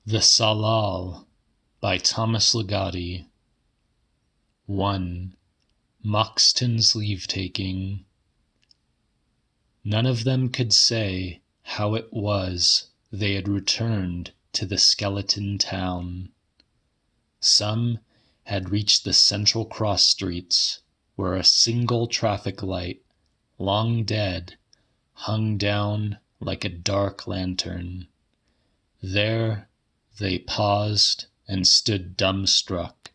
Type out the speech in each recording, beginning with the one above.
The Tsalal by Thomas Ligotti. 1. Moxton's leave-taking. None of them could say how it was they had returned to the skeleton town. Some had reached the central cross streets, where a single traffic light, long dead, hung down like a dark lantern. There they paused and stood dumbstruck,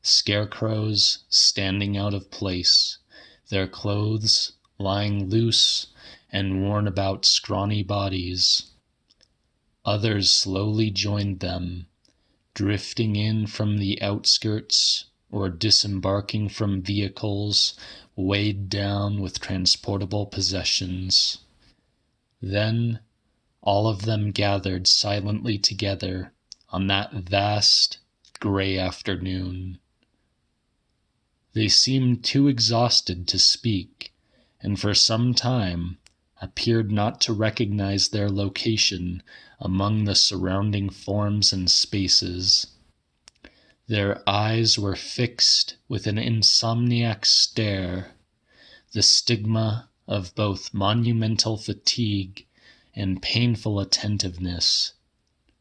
scarecrows standing out of place, their clothes lying loose and worn about scrawny bodies. Others slowly joined them, drifting in from the outskirts or disembarking from vehicles weighed down with transportable possessions. Then all of them gathered silently together on that vast, gray afternoon. They seemed too exhausted to speak, and for some time appeared not to recognize their location among the surrounding forms and spaces. Their eyes were fixed with an insomniac stare, the stigma of both monumental fatigue and painful attentiveness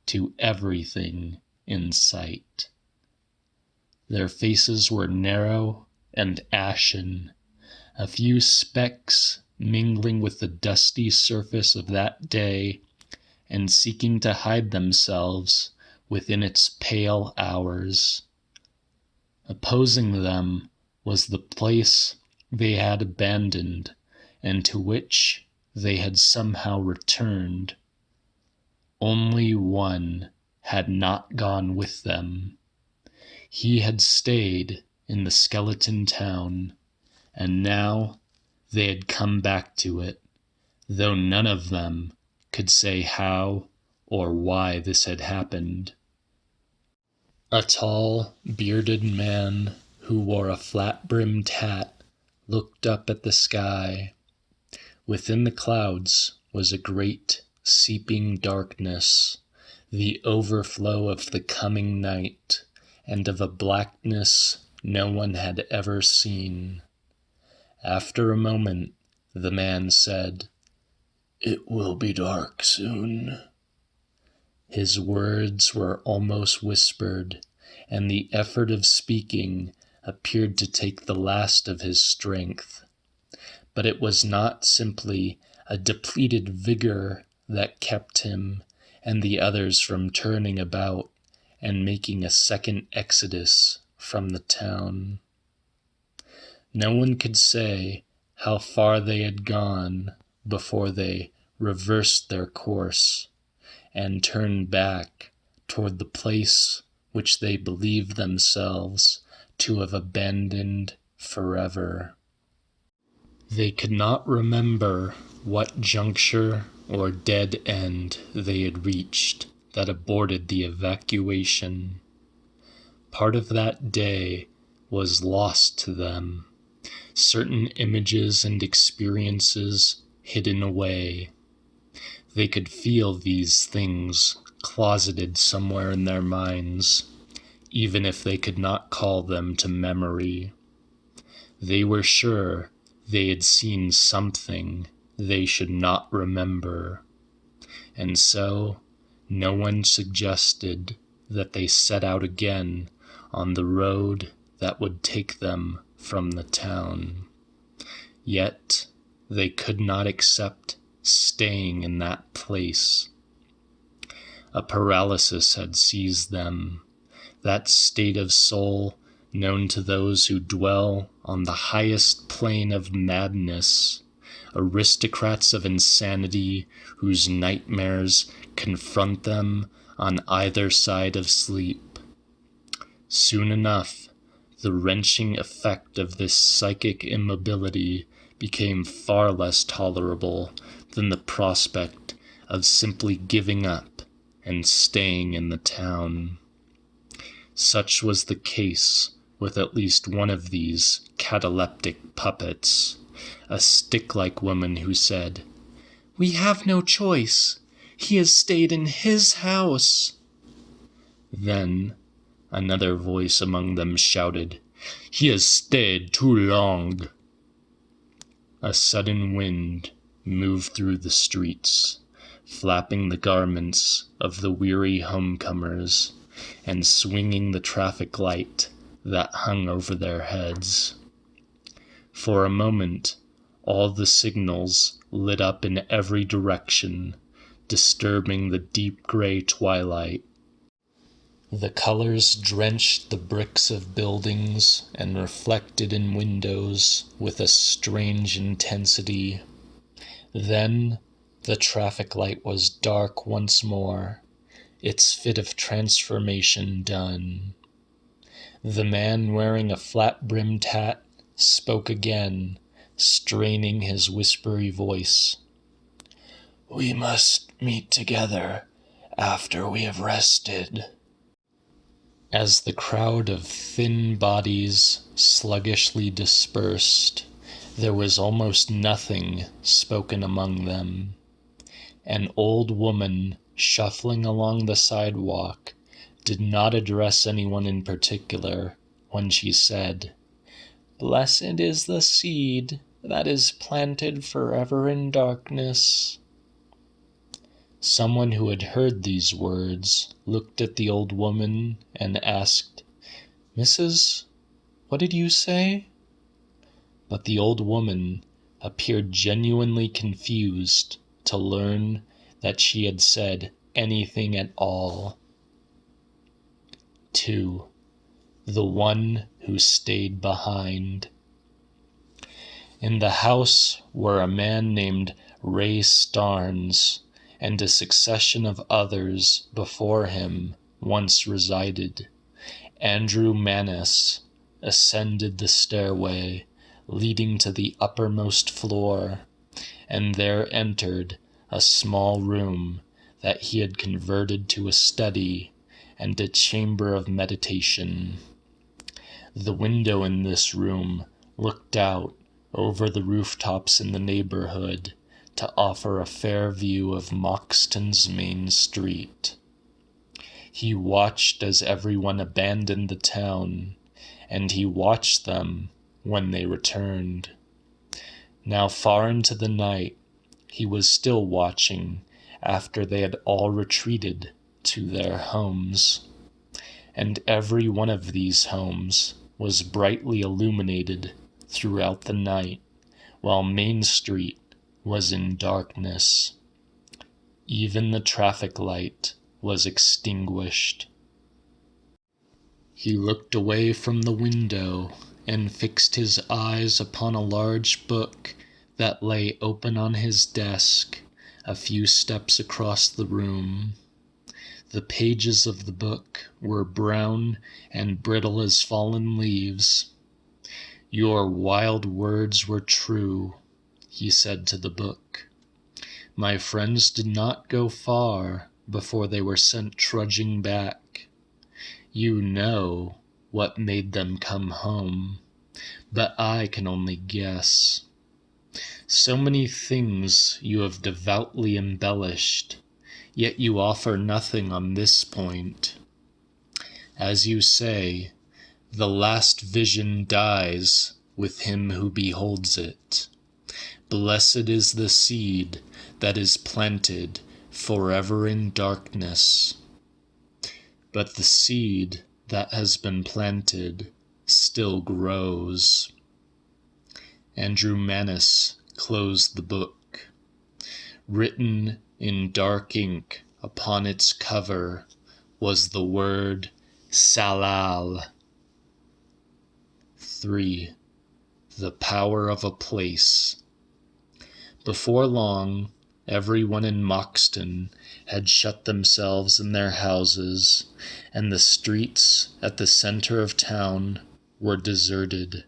to everything in sight. Their faces were narrow and ashen, a few specks mingling with the dusty surface of that day and seeking to hide themselves within its pale hours. Opposing them was the place they had abandoned and to which they had somehow returned. Only one had not gone with them. He had stayed in the skeleton town, and now they had come back to it, though none of them could say how or why this had happened. A tall, bearded man who wore a flat-brimmed hat looked up at the sky. Within the clouds was a great, seeping darkness, the overflow of the coming night, and of a blackness no one had ever seen. After a moment, the man said, "It will be dark soon." His words were almost whispered, and the effort of speaking appeared to take the last of his strength. But it was not simply a depleted vigor that kept him and the others from turning about and making a second exodus from the town. No one could say how far they had gone before they reversed their course and turned back toward the place which they believed themselves to have abandoned forever. They could not remember what juncture or dead end they had reached that aborted the evacuation. Part of that day was lost to them, certain images and experiences hidden away. They could feel these things closeted somewhere in their minds, even if they could not call them to memory. They were sure they had seen something they should not remember, and so no one suggested that they set out again on the road that would take them from the town. Yet they could not accept staying in that place. A paralysis had seized them, that state of soul known to those who dwell on the highest plane of madness, aristocrats of insanity whose nightmares confront them on either side of sleep. Soon enough, the wrenching effect of this psychic immobility became far less tolerable than the prospect of simply giving up and staying in the town. Such was the case with at least one of these cataleptic puppets, a stick-like woman who said, "We have no choice. He has stayed in his house." Then another voice among them shouted, "He has stayed too long." A sudden wind moved through the streets, flapping the garments of the weary homecomers and swinging the traffic light that hung over their heads. For a moment, all the signals lit up in every direction, disturbing the deep gray twilight. The colors drenched the bricks of buildings and reflected in windows with a strange intensity. Then the traffic light was dark once more, its fit of transformation done. The man wearing a flat-brimmed hat spoke again, straining his whispery voice. "We must meet together after we have rested." As the crowd of thin bodies sluggishly dispersed, there was almost nothing spoken among them. An old woman, shuffling along the sidewalk, did not address anyone in particular when she said, "Blessed is the seed that is planted forever in darkness." Someone who had heard these words looked at the old woman and asked, "Mrs., what did you say?" But the old woman appeared genuinely confused to learn that she had said anything at all. 2. The One Who Stayed Behind. In the house were a man named Ray Starnes, and a succession of others before him once resided. Andrew Maness ascended the stairway leading to the uppermost floor, and there entered a small room that he had converted to a study and a chamber of meditation. The window in this room looked out over the rooftops in the neighborhood to offer a fair view of Moxton's main street. He watched as everyone abandoned the town, and he watched them when they returned. Now far into the night, he was still watching after they had all retreated to their homes. And every one of these homes was brightly illuminated throughout the night, while Main Street was in darkness. Even the traffic light was extinguished. He looked away from the window and fixed his eyes upon a large book that lay open on his desk a few steps across the room. The pages of the book were brown and brittle as fallen leaves. "Your wild words were true," he said to the book. "My friends did not go far before they were sent trudging back. You know what made them come home, but I can only guess. So many things you have devoutly embellished, yet you offer nothing on this point. As you say, the last vision dies with him who beholds it. Blessed is the seed that is planted forever in darkness. But the seed that has been planted still grows." Andrew Maness closed the book. Written in dark ink upon its cover was the word Tsalal. 3. The Power of a Place. Before long, everyone in Moxton had shut themselves in their houses, and the streets at the center of town were deserted.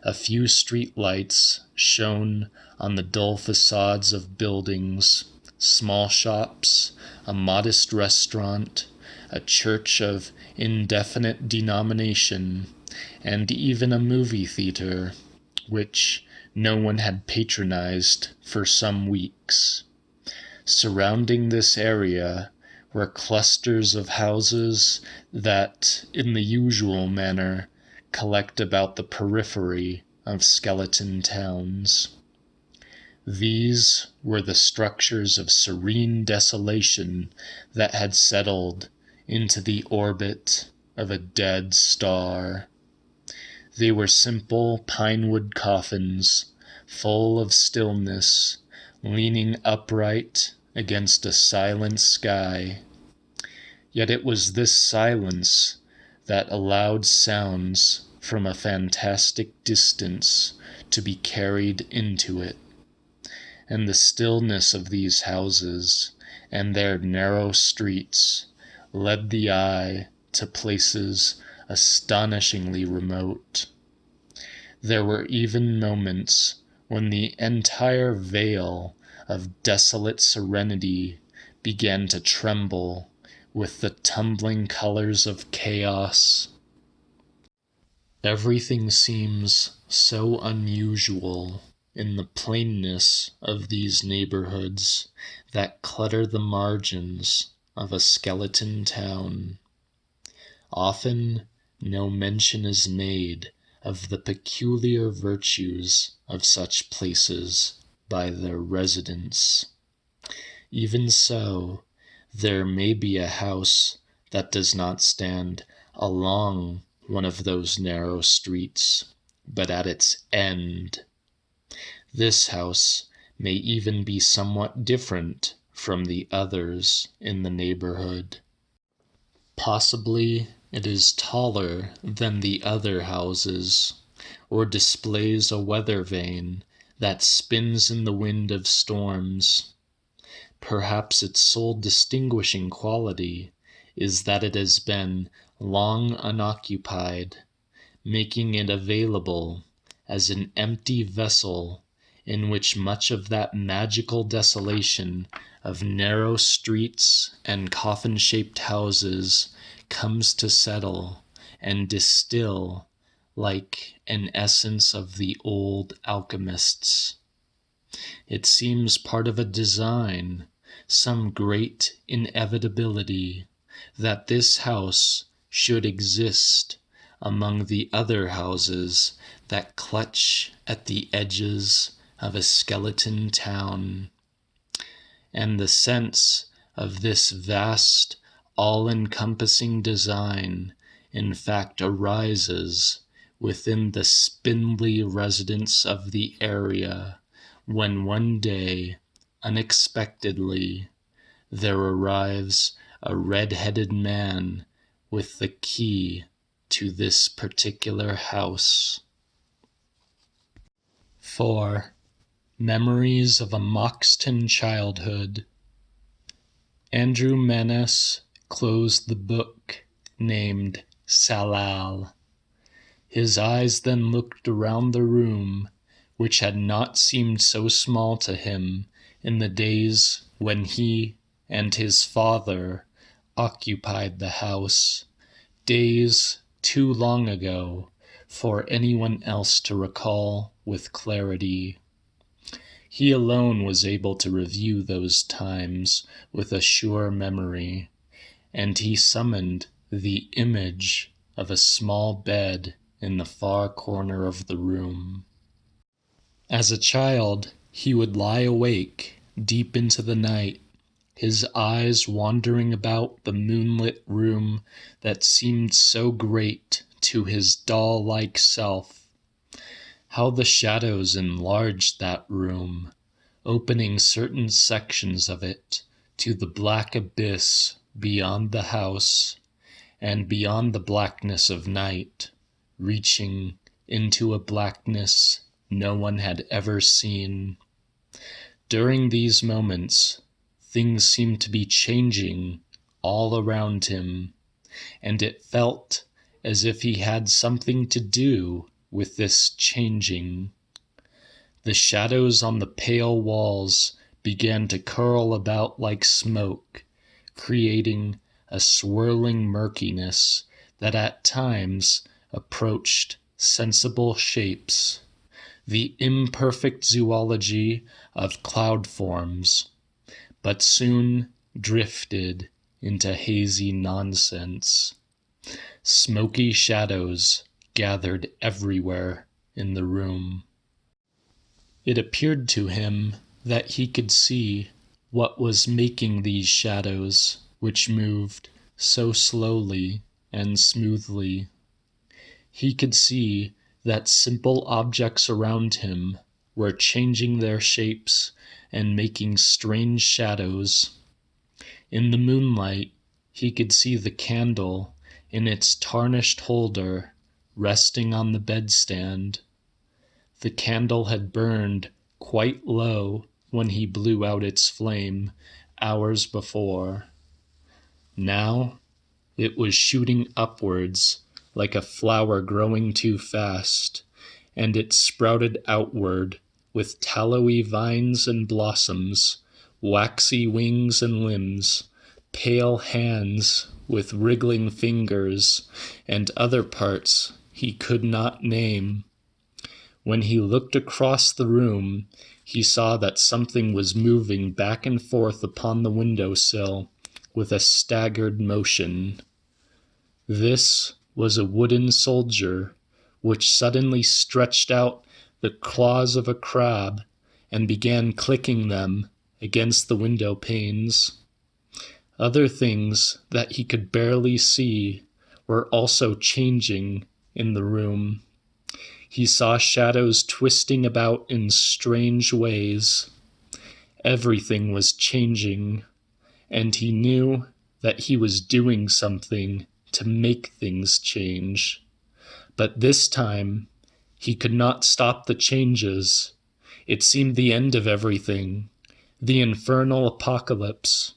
A few street lights shone on the dull facades of buildings, small shops, a modest restaurant, a church of indefinite denomination, and even a movie theater, which no one had patronized for some weeks. Surrounding this area were clusters of houses that, in the usual manner, collect about the periphery of skeleton towns. These were the structures of serene desolation that had settled into the orbit of a dead star. They were simple pinewood coffins, full of stillness, leaning upright against a silent sky. Yet it was this silence that allowed sounds from a fantastic distance to be carried into it. And the stillness of these houses and their narrow streets led the eye to places astonishingly remote. There were even moments when the entire veil of desolate serenity began to tremble with the tumbling colors of chaos. Everything seems so unusual in the plainness of these neighborhoods that clutter the margins of a skeleton town. Often no mention is made of the peculiar virtues of such places by their residents. Even so, there may be a house that does not stand along one of those narrow streets, but at its end. This house may even be somewhat different from the others in the neighborhood. Possibly it is taller than the other houses, or displays a weather vane that spins in the wind of storms. Perhaps its sole distinguishing quality is that it has been long unoccupied, making it available as an empty vessel in which much of that magical desolation of narrow streets and coffin-shaped houses comes to settle and distill like an essence of the old alchemists. It seems part of a design, some great inevitability, that this house should exist among the other houses that clutch at the edges of a skeleton town. And the sense of this vast, all-encompassing design, in fact, arises within the spindly residents of the area when one day, unexpectedly, there arrives a red-headed man with the key to this particular house. 4. Memories of a Moxton Childhood. Andrew Menes closed the book named Tsalal. His eyes then looked around the room, which had not seemed so small to him in the days when he and his father occupied the house, days too long ago for anyone else to recall with clarity. He alone was able to review those times with a sure memory, and he summoned the image of a small bed in the far corner of the room. As a child, he would lie awake deep into the night, his eyes wandering about the moonlit room that seemed so great to his doll-like self. How the shadows enlarged that room, opening certain sections of it to the black abyss beyond the house, and beyond the blackness of night, reaching into a blackness no one had ever seen. During these moments, things seemed to be changing all around him, and it felt as if he had something to do with this changing. The shadows on the pale walls began to curl about like smoke, creating a swirling murkiness that at times approached sensible shapes, the imperfect zoology of cloud forms, but soon drifted into hazy nonsense. Smoky shadows gathered everywhere in the room. It appeared to him that he could see what was making these shadows, which moved so slowly and smoothly. He could see that simple objects around him were changing their shapes and making strange shadows. In the moonlight, he could see the candle in its tarnished holder resting on the bedstand. The candle had burned quite low when he blew out its flame hours before. Now it was shooting upwards like a flower growing too fast, and it sprouted outward with tallowy vines and blossoms, waxy wings and limbs, pale hands with wriggling fingers, and other parts he could not name. When he looked across the room, he saw that something was moving back and forth upon the window-sill with a staggered motion. This was a wooden soldier, which suddenly stretched out the claws of a crab and began clicking them against the window panes. Other things that he could barely see were also changing in the room. He saw shadows twisting about in strange ways. Everything was changing, and he knew that he was doing something to make things change. But this time, he could not stop the changes. It seemed the end of everything, the infernal apocalypse.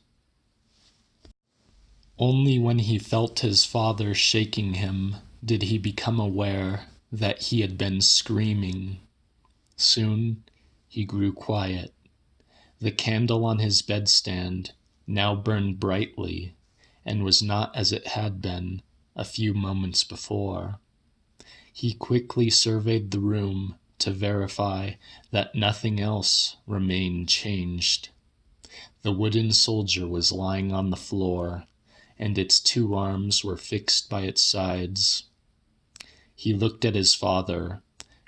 Only when he felt his father shaking him did he become aware that he had been screaming. Soon he grew quiet. The candle on his bedstand now burned brightly, and was not as it had been a few moments before. He quickly surveyed the room to verify that nothing else remained changed. The wooden soldier was lying on the floor, and its 2 arms were fixed by its sides. He looked at his father,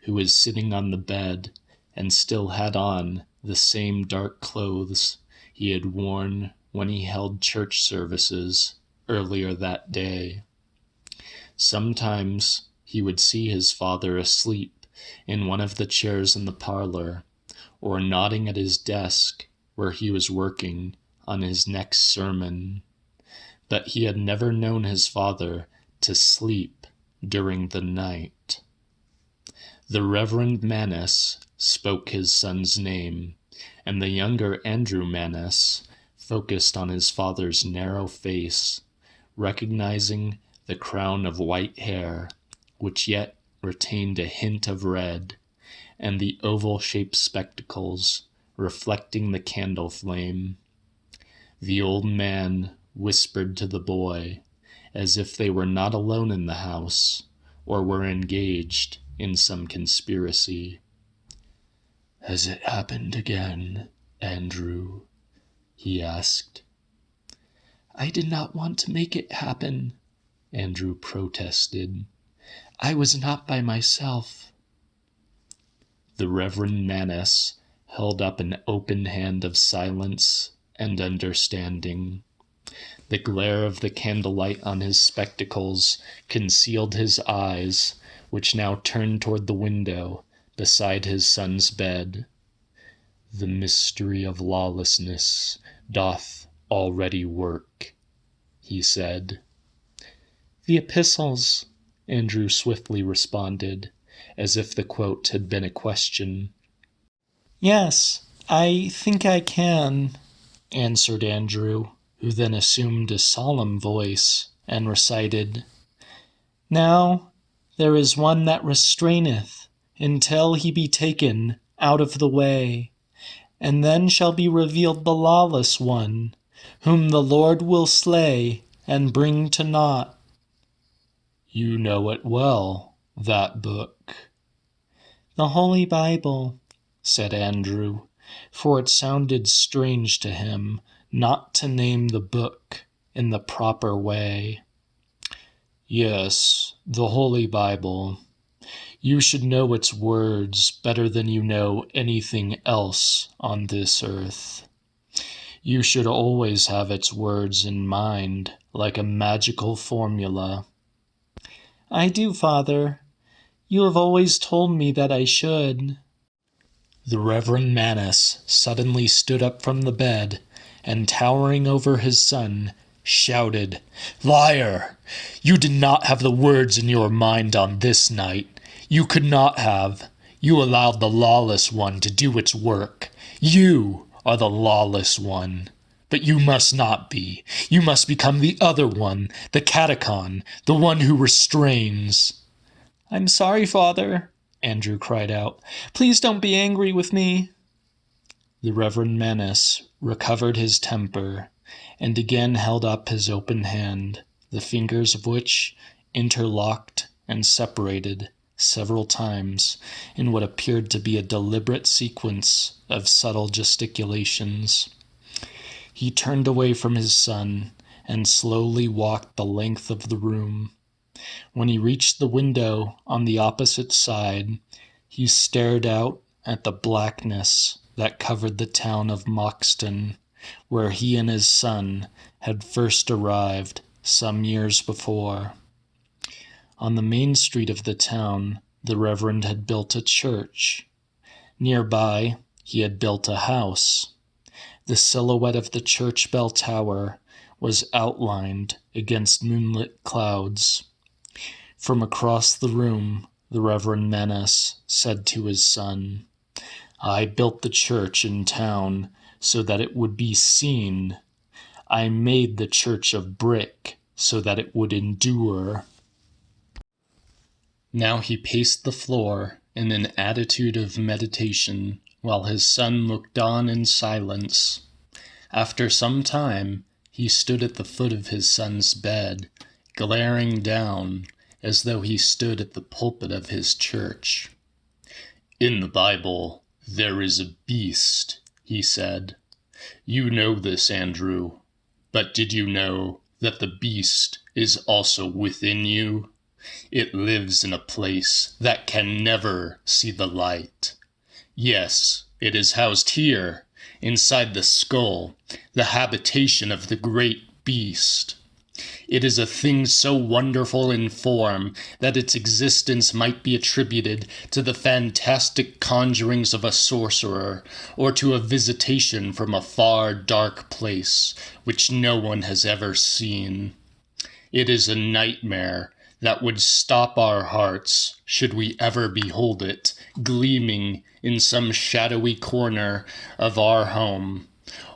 who was sitting on the bed and still had on the same dark clothes he had worn when he held church services earlier that day. Sometimes he would see his father asleep in one of the chairs in the parlor, or nodding at his desk where he was working on his next sermon. But he had never known his father to sleep during the night. The Reverend Manus spoke his son's name, and the younger Andrew Manus focused on his father's narrow face, recognizing the crown of white hair, which yet retained a hint of red, and the oval-shaped spectacles reflecting the candle flame. The old man whispered to the boy, as if they were not alone in the house, or were engaged in some conspiracy. "Has it happened again, Andrew?" he asked. "I did not want to make it happen," Andrew protested. "I was not by myself." The Reverend Manus held up an open hand of silence and understanding. The glare of the candlelight on his spectacles concealed his eyes, which now turned toward the window beside his son's bed. "The mystery of lawlessness doth already work," he said. "The epistles," Andrew swiftly responded, as if the quote had been a question. "Yes, I think I can," answered Andrew, who then assumed a solemn voice and recited, "Now there is one that restraineth until he be taken out of the way, and then shall be revealed the lawless one, whom the Lord will slay and bring to naught." "You know it well, that book." "The Holy Bible," said Andrew, for it sounded strange to him not to name the book in the proper way. Yes, the Holy Bible. You should know its words better than you know anything else on this earth. You should always have its words in mind, like a magical formula. I do, Father. You have always told me that I should. The Reverend Manus suddenly stood up from the bed, and towering over his son, shouted, Liar! You did not have the words in your mind on this night. You could not have. You allowed the lawless one to do its work. You are the lawless one. But you must not be. You must become the other one, the catechon, the one who restrains. I'm sorry, Father, Andrew cried out. Please don't be angry with me. The Reverend Manus recovered his temper, and again held up his open hand, the fingers of which interlocked and separated several times in what appeared to be a deliberate sequence of subtle gesticulations. He turned away from his son and slowly walked the length of the room. When he reached the window on the opposite side, he stared out at the blackness that covered the town of Moxton, where he and his son had first arrived some years before. On the main street of the town, the Reverend had built a church. Nearby, he had built a house. The silhouette of the church bell tower was outlined against moonlit clouds. From across the room, the Reverend Manus said to his son, I built the church in town so that it would be seen. I made the church of brick so that it would endure. Now he paced the floor in an attitude of meditation, while his son looked on in silence. After some time, he stood at the foot of his son's bed, glaring down, as though he stood at the pulpit of his church. In the Bible, there is a beast, he said. You know this, Andrew, but did you know that the beast is also within you? It lives in a place that can never see the light. Yes, it is housed here, inside the skull, the habitation of the great beast. It is a thing so wonderful in form that its existence might be attributed to the fantastic conjurings of a sorcerer, or to a visitation from a far dark place which no one has ever seen. It is a nightmare that would stop our hearts should we ever behold it gleaming in some shadowy corner of our home,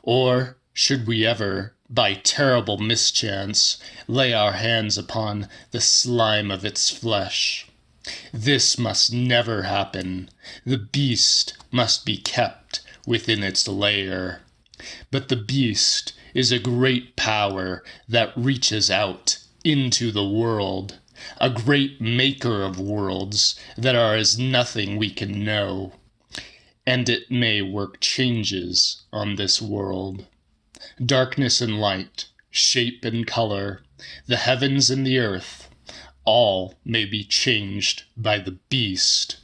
or should we ever, by terrible mischance, lay our hands upon the slime of its flesh. This must never happen. The beast must be kept within its lair. But the beast is a great power that reaches out into the world, a great maker of worlds that are as nothing we can know, and it may work changes on this world. Darkness and light, shape and color, the heavens and the earth, all may be changed by the beast,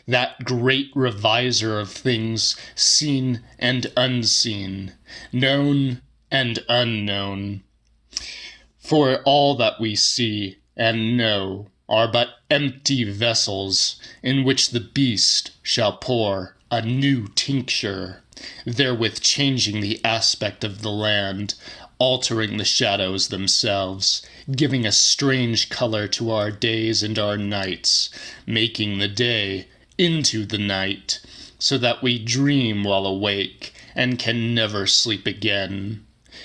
that great reviser of things seen and unseen, known and unknown. For all that we see and know are but empty vessels in which the beast shall pour a new tincture, therewith changing the aspect of the land, altering the shadows themselves, giving a strange color to our days and our nights, making the day into the night, so that we dream while awake and can never sleep again.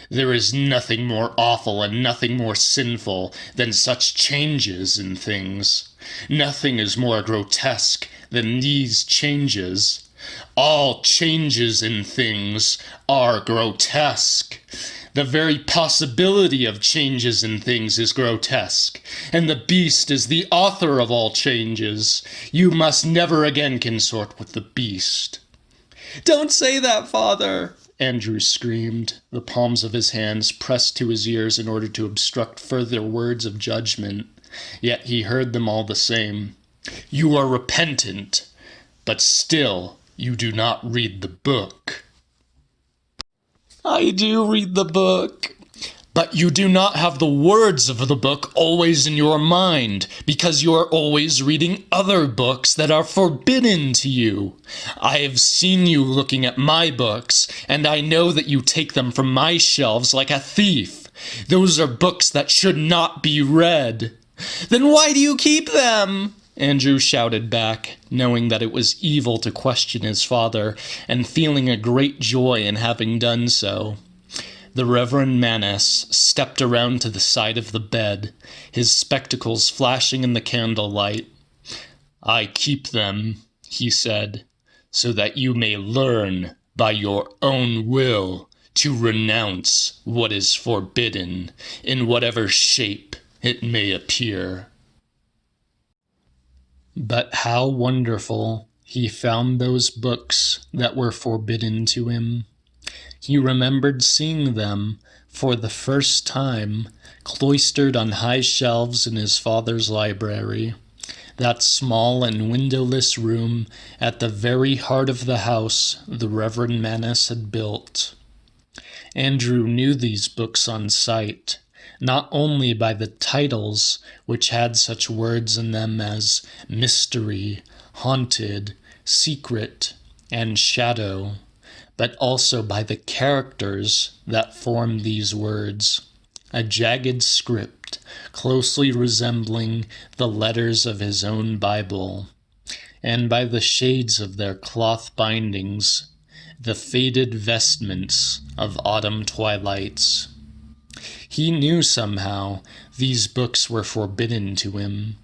There is nothing more awful and nothing more sinful than such changes in things. Nothing is more grotesque than these changes. All changes in things are grotesque. The very possibility of changes in things is grotesque, and the beast is the author of all changes. You must never again consort with the beast. Don't say that, Father, Andrew screamed, the palms of his hands pressed to his ears in order to obstruct further words of judgment. Yet he heard them all the same. "You are repentant, but still you do not read the book." "I do read the book." "But you do not have the words of the book always in your mind, because you are always reading other books that are forbidden to you. I have seen you looking at my books, and I know that you take them from my shelves like a thief. Those are books that should not be read." "Then why do you keep them?" Andrew shouted back, knowing that it was evil to question his father, and feeling a great joy in having done so. The Reverend Manus stepped around to the side of the bed, his spectacles flashing in the candlelight. "I keep them," he said, "so that you may learn by your own will to renounce what is forbidden, in whatever shape it may appear." But how wonderful he found those books that were forbidden to him. He remembered seeing them, for the first time, cloistered on high shelves in his father's library, that small and windowless room at the very heart of the house the Reverend Manus had built. Andrew knew these books on sight, not only by the titles, which had such words in them as mystery, haunted, secret, and shadow, but also by the characters that formed these words, a jagged script closely resembling the letters of his own Bible, and by the shades of their cloth bindings, the faded vestments of autumn twilights. He knew somehow these books were forbidden to him,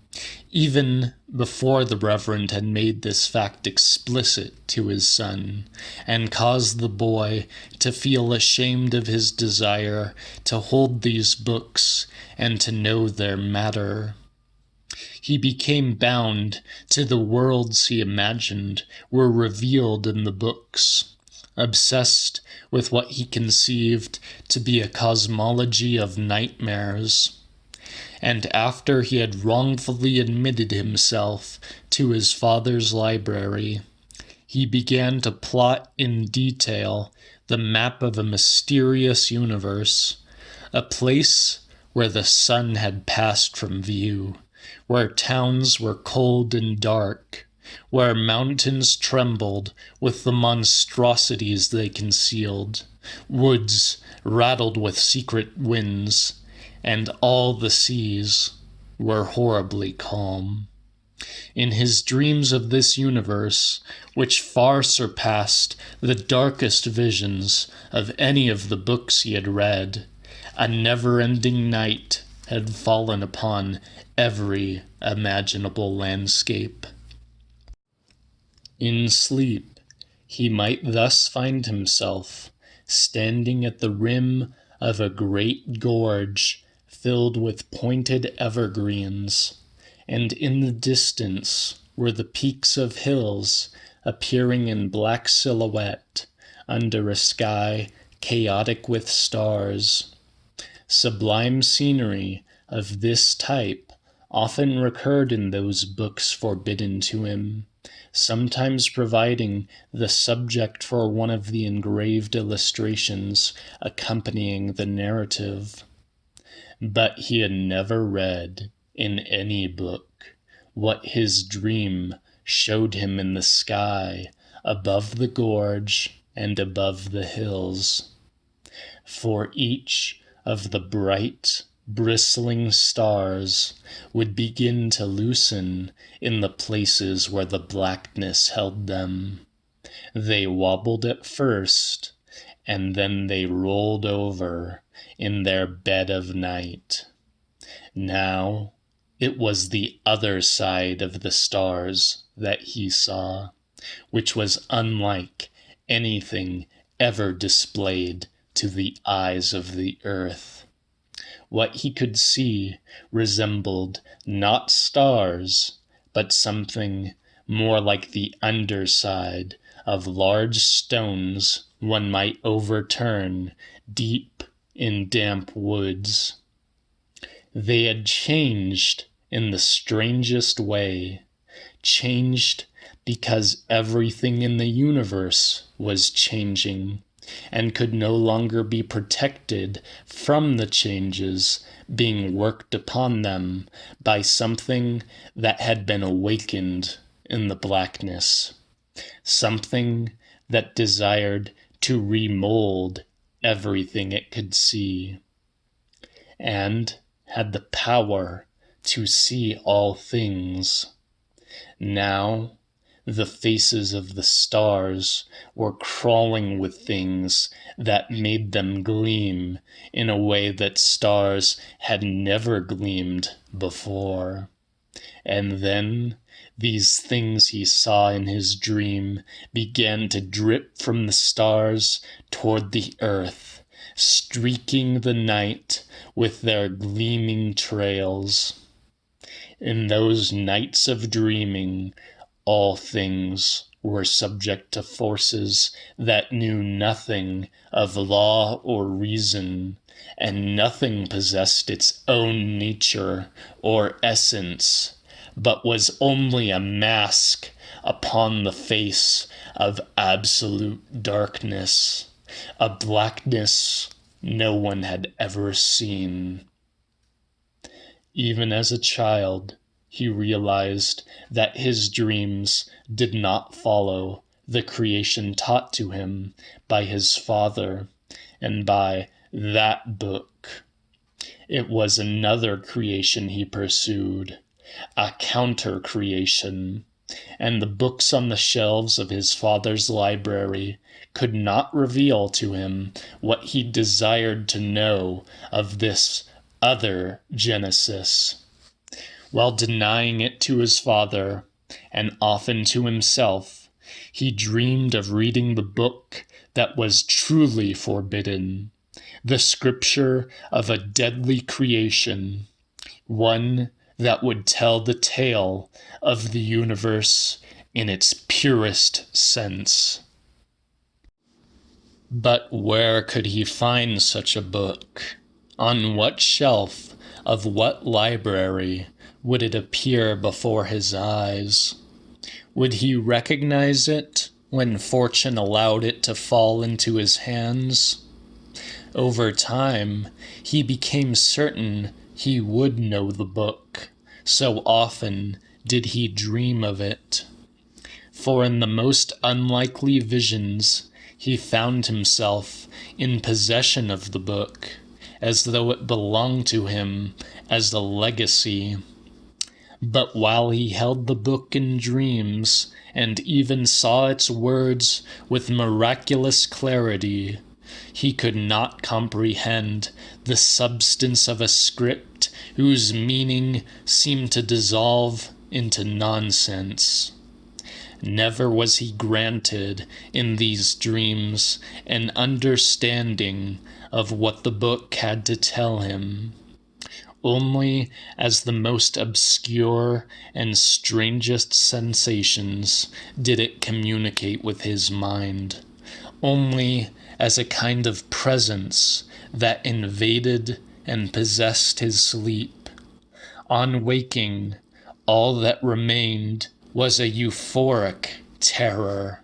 even before the Reverend had made this fact explicit to his son, and caused the boy to feel ashamed of his desire to hold these books and to know their matter. He became bound to the worlds he imagined were revealed in the books, obsessed with what he conceived to be a cosmology of nightmares. And after he had wrongfully admitted himself to his father's library, he began to plot in detail the map of a mysterious universe, a place where the sun had passed from view, where towns were cold and dark, where mountains trembled with the monstrosities they concealed, woods rattled with secret winds, and all the seas were horribly calm. In his dreams of this universe, which far surpassed the darkest visions of any of the books he had read, a never-ending night had fallen upon every imaginable landscape. In sleep, he might thus find himself standing at the rim of a great gorge filled with pointed evergreens, and in the distance were the peaks of hills appearing in black silhouette under a sky chaotic with stars. Sublime scenery of this type often recurred in those books forbidden to him, sometimes providing the subject for one of the engraved illustrations accompanying the narrative. But he had never read in any book what his dream showed him in the sky above the gorge and above the hills. For each of the bright, bristling stars would begin to loosen in the places where the blackness held them. They wobbled at first, and then they rolled over in their bed of night. Now it was the other side of the stars that he saw, which was unlike anything ever displayed to the eyes of the earth. What he could see resembled not stars, but something more like the underside of large stones one might overturn deep in damp woods. They had changed in the strangest way, changed because everything in the universe was changing and could no longer be protected from the changes being worked upon them by something that had been awakened in the blackness, something that desired to remold everything it could see, and had the power to see all things. Now, the faces of the stars were crawling with things that made them gleam in a way that stars had never gleamed before. And then these things he saw in his dream began to drip from the stars toward the earth, streaking the night with their gleaming trails. In those nights of dreaming, all things were subject to forces that knew nothing of law or reason, and nothing possessed its own nature or essence, but was only a mask upon the face of absolute darkness, a blackness no one had ever seen. Even as a child, he realized that his dreams did not follow the creation taught to him by his father and by that book. It was another creation he pursued, a counter-creation, and the books on the shelves of his father's library could not reveal to him what he desired to know of this other Genesis. While denying it to his father, and often to himself, he dreamed of reading the book that was truly forbidden, the scripture of a deadly creation, one that would tell the tale of the universe in its purest sense. But where could he find such a book? On what shelf of what library would it appear before his eyes? Would he recognize it when fortune allowed it to fall into his hands? Over time, he became certain he would know the book, so often did he dream of it. For in the most unlikely visions, he found himself in possession of the book, as though it belonged to him as a legacy. But while he held the book in dreams, and even saw its words with miraculous clarity, he could not comprehend the substance of a script whose meaning seemed to dissolve into nonsense. Never was he granted in these dreams an understanding of what the book had to tell him. Only as the most obscure and strangest sensations did it communicate with his mind, only as a kind of presence that invaded and possessed his sleep. On waking, all that remained was a euphoric terror,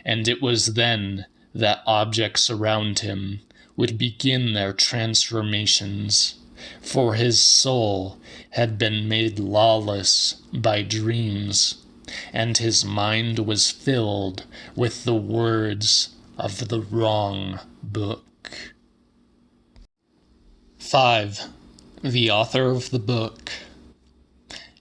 and it was then that objects around him would begin their transformations, for his soul had been made lawless by dreams, and his mind was filled with the words of the wrong book. 5. The author of the book.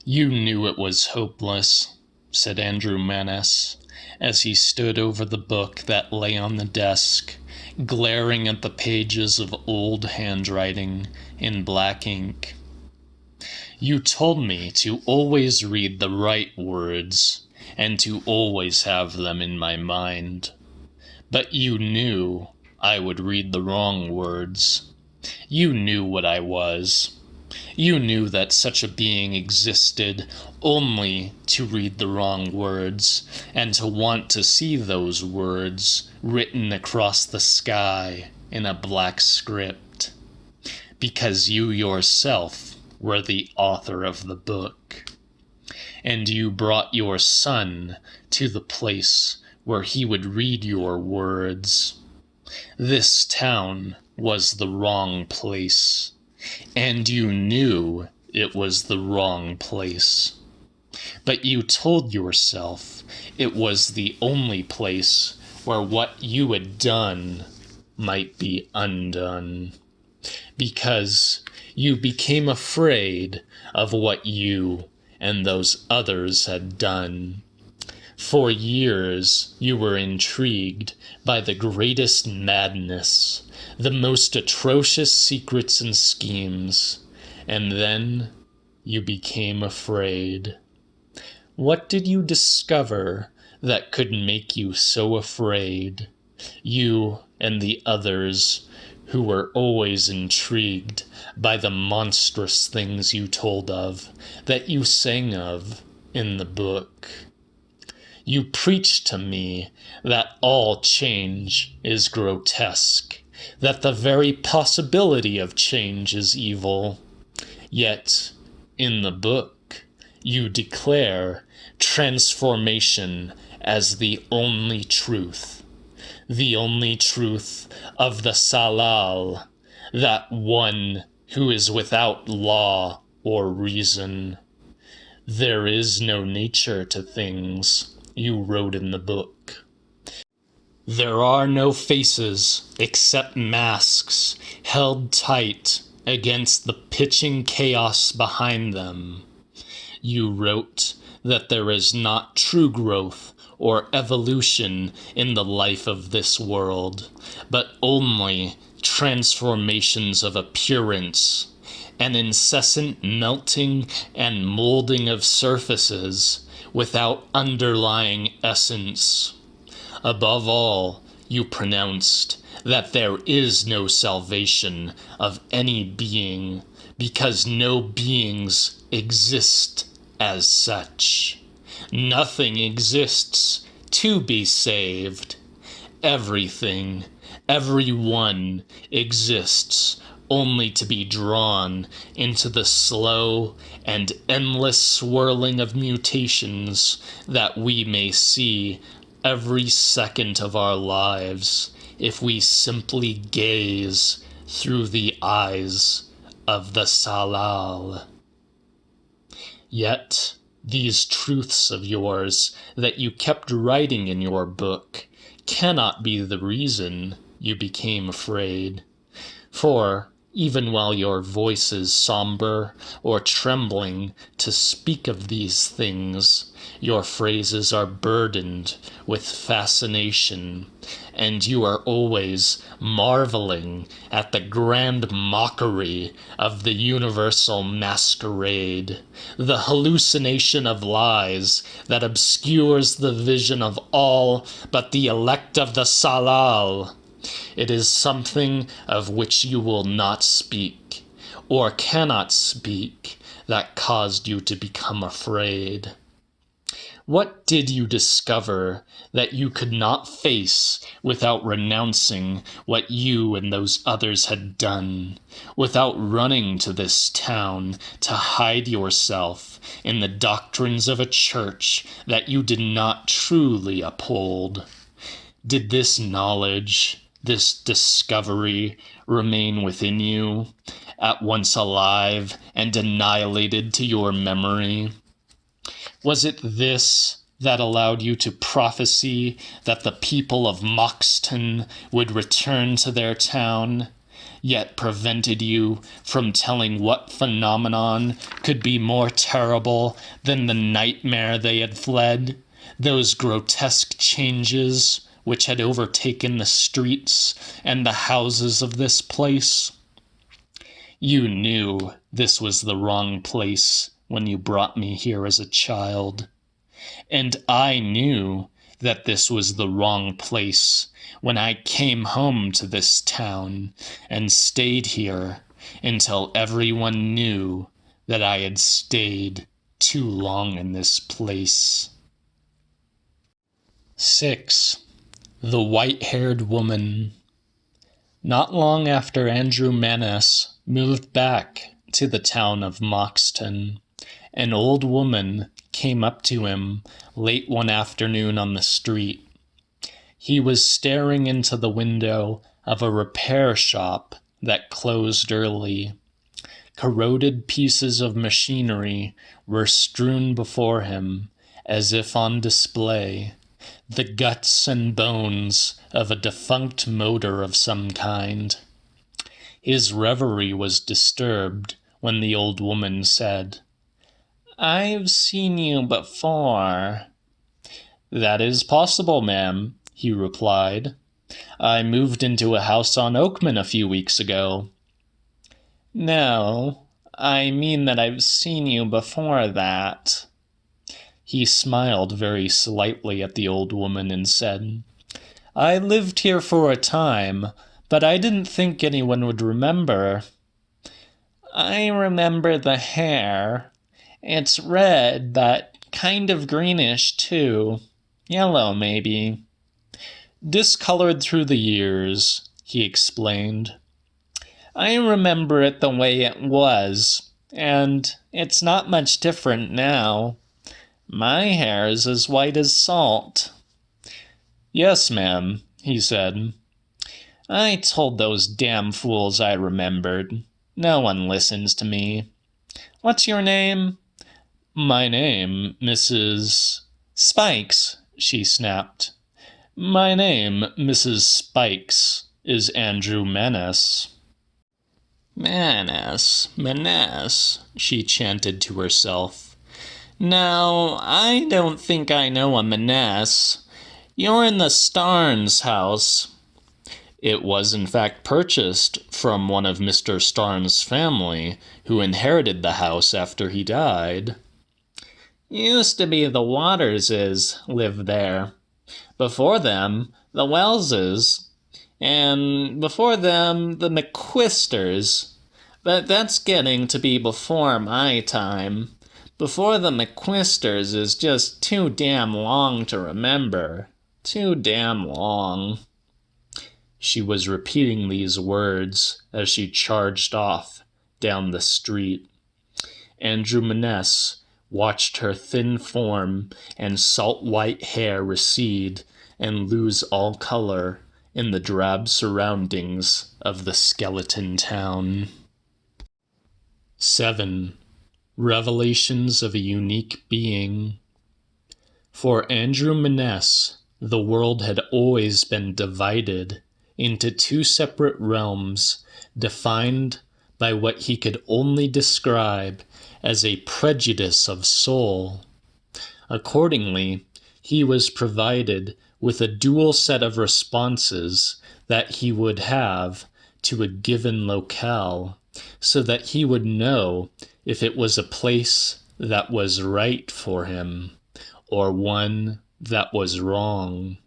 "You knew it was hopeless," said Andrew Maness, as he stood over the book that lay on the desk, glaring at the pages of old handwriting in black ink. "You told me to always read the right words, and to always have them in my mind. But you knew I would read the wrong words. You knew what I was. You knew that such a being existed only to read the wrong words, and to want to see those words written across the sky in a black script, because you yourself were the author of the book, and you brought your son to the place where he would read your words. This town was the wrong place, and you knew it was the wrong place. But you told yourself it was the only place where what you had done might be undone, because you became afraid of what you and those others had done. For years you were intrigued by the greatest madness, the most atrocious secrets and schemes, and then you became afraid. What did you discover that could make you so afraid, you and the others who were always intrigued by the monstrous things you told of, that you sang of in the book? You preached to me that all change is grotesque, that the very possibility of change is evil. Yet, in the book, you declare transformation as the only truth of the Tsalal, that one who is without law or reason. There is no nature to things, you wrote in the book. There are no faces except masks held tight against the pitching chaos behind them. You wrote that there is not true growth or evolution in the life of this world, but only transformations of appearance, an incessant melting and molding of surfaces without underlying essence. Above all, you pronounced that there is no salvation of any being, because no beings exist as such. Nothing exists to be saved. Everything, everyone exists only to be drawn into the slow and endless swirling of mutations that we may see every second of our lives if we simply gaze through the eyes of the Tsalal. Yet, these truths of yours that you kept writing in your book cannot be the reason you became afraid. For, even while your voice is somber or trembling to speak of these things, your phrases are burdened with fascination, and you are always marveling at the grand mockery of the universal masquerade, the hallucination of lies that obscures the vision of all but the elect of the Tsalal. It is something of which you will not speak, or cannot speak, that caused you to become afraid. What did you discover that you could not face without renouncing what you and those others had done, without running to this town to hide yourself in the doctrines of a church that you did not truly uphold? Did this knowledge, this discovery, remain within you, at once alive and annihilated to your memory? Was it this that allowed you to prophesy that the people of Moxton would return to their town, yet prevented you from telling what phenomenon could be more terrible than the nightmare they had fled, those grotesque changes which had overtaken the streets and the houses of this place? You knew this was the wrong place when you brought me here as a child, and I knew that this was the wrong place when I came home to this town and stayed here until everyone knew that I had stayed too long in this place. 6. The White-Haired Woman. Not long after Andrew Maness moved back to the town of Moxton, an old woman came up to him late one afternoon on the street. He was staring into the window of a repair shop that closed early. Corroded pieces of machinery were strewn before him, as if on display, the guts and bones of a defunct motor of some kind. His reverie was disturbed when the old woman said, "I've seen you before." "That is possible, ma'am," he replied. "I moved into a house on Oakman a few weeks ago." "No, I mean that I've seen you before that." He smiled very slightly at the old woman and said, "I lived here for a time, but I didn't think anyone would remember." "I remember the hair. It's red, but kind of greenish, too. Yellow, maybe." "Discolored through the years," he explained. "I remember it the way it was, and it's not much different now. My hair's as white as salt." "Yes, ma'am," he said. "I told those damn fools I remembered. No one listens to me. What's your name?" "My name, Mrs. "Spikes," she snapped. My name, Mrs. Spikes, is Andrew Maness." Maness, she chanted to herself. "Now, I don't think I know a Maness. You're in the Starnes house." It was in fact purchased from one of Mr. Starnes' family, who inherited the house after he died. "Used to be the Waterses lived there. Before them, the Welleses. And before them, the McQuisters. But that's getting to be before my time. Before the McQuisters is just too damn long to remember. Too damn long." She was repeating these words as she charged off down the street. Andrew Maness watched her thin form and salt-white hair recede and lose all color in the drab surroundings of the skeleton town. 7. Revelations of a Unique Being. For Andrew Maness, the world had always been divided into two separate realms, defined by what he could only describe as a prejudice of soul. Accordingly, he was provided with a dual set of responses that he would have to a given locale, so that he would know if it was a place that was right for him, or one that was wrong.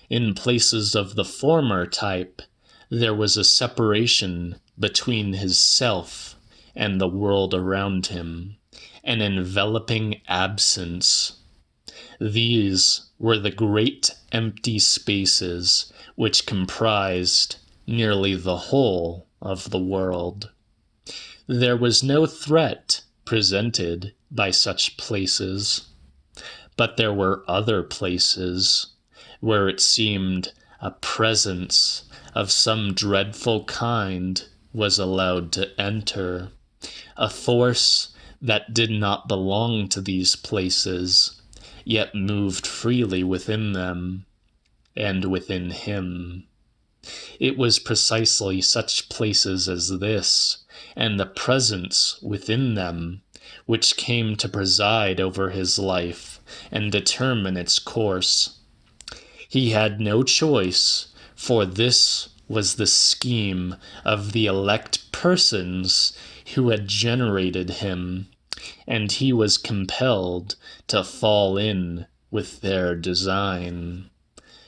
In places of the former type, there was a separation between his self and the world around him, an enveloping absence. These were the great empty spaces which comprised nearly the whole of the world. There was no threat presented by such places, but there were other places where it seemed a presence of some dreadful kind was allowed to enter, a force that did not belong to these places, yet moved freely within them and within him. It was precisely such places as this, and the presence within them, which came to preside over his life and determine its course. He had no choice, for this was the scheme of the elect persons who had generated him, and he was compelled to fall in with their design.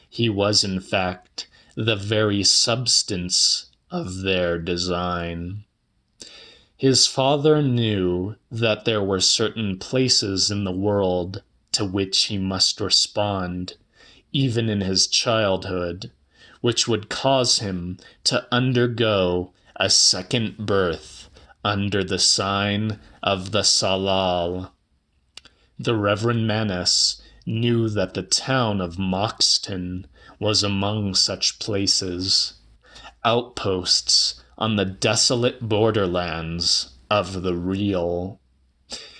He was, in fact, the very substance of their design. His father knew that there were certain places in the world to which he must respond, even in his childhood, which would cause him to undergo a second birth under the sign of the Tsalal. The Reverend Manus knew that the town of Moxton was among such places, outposts on the desolate borderlands of the real.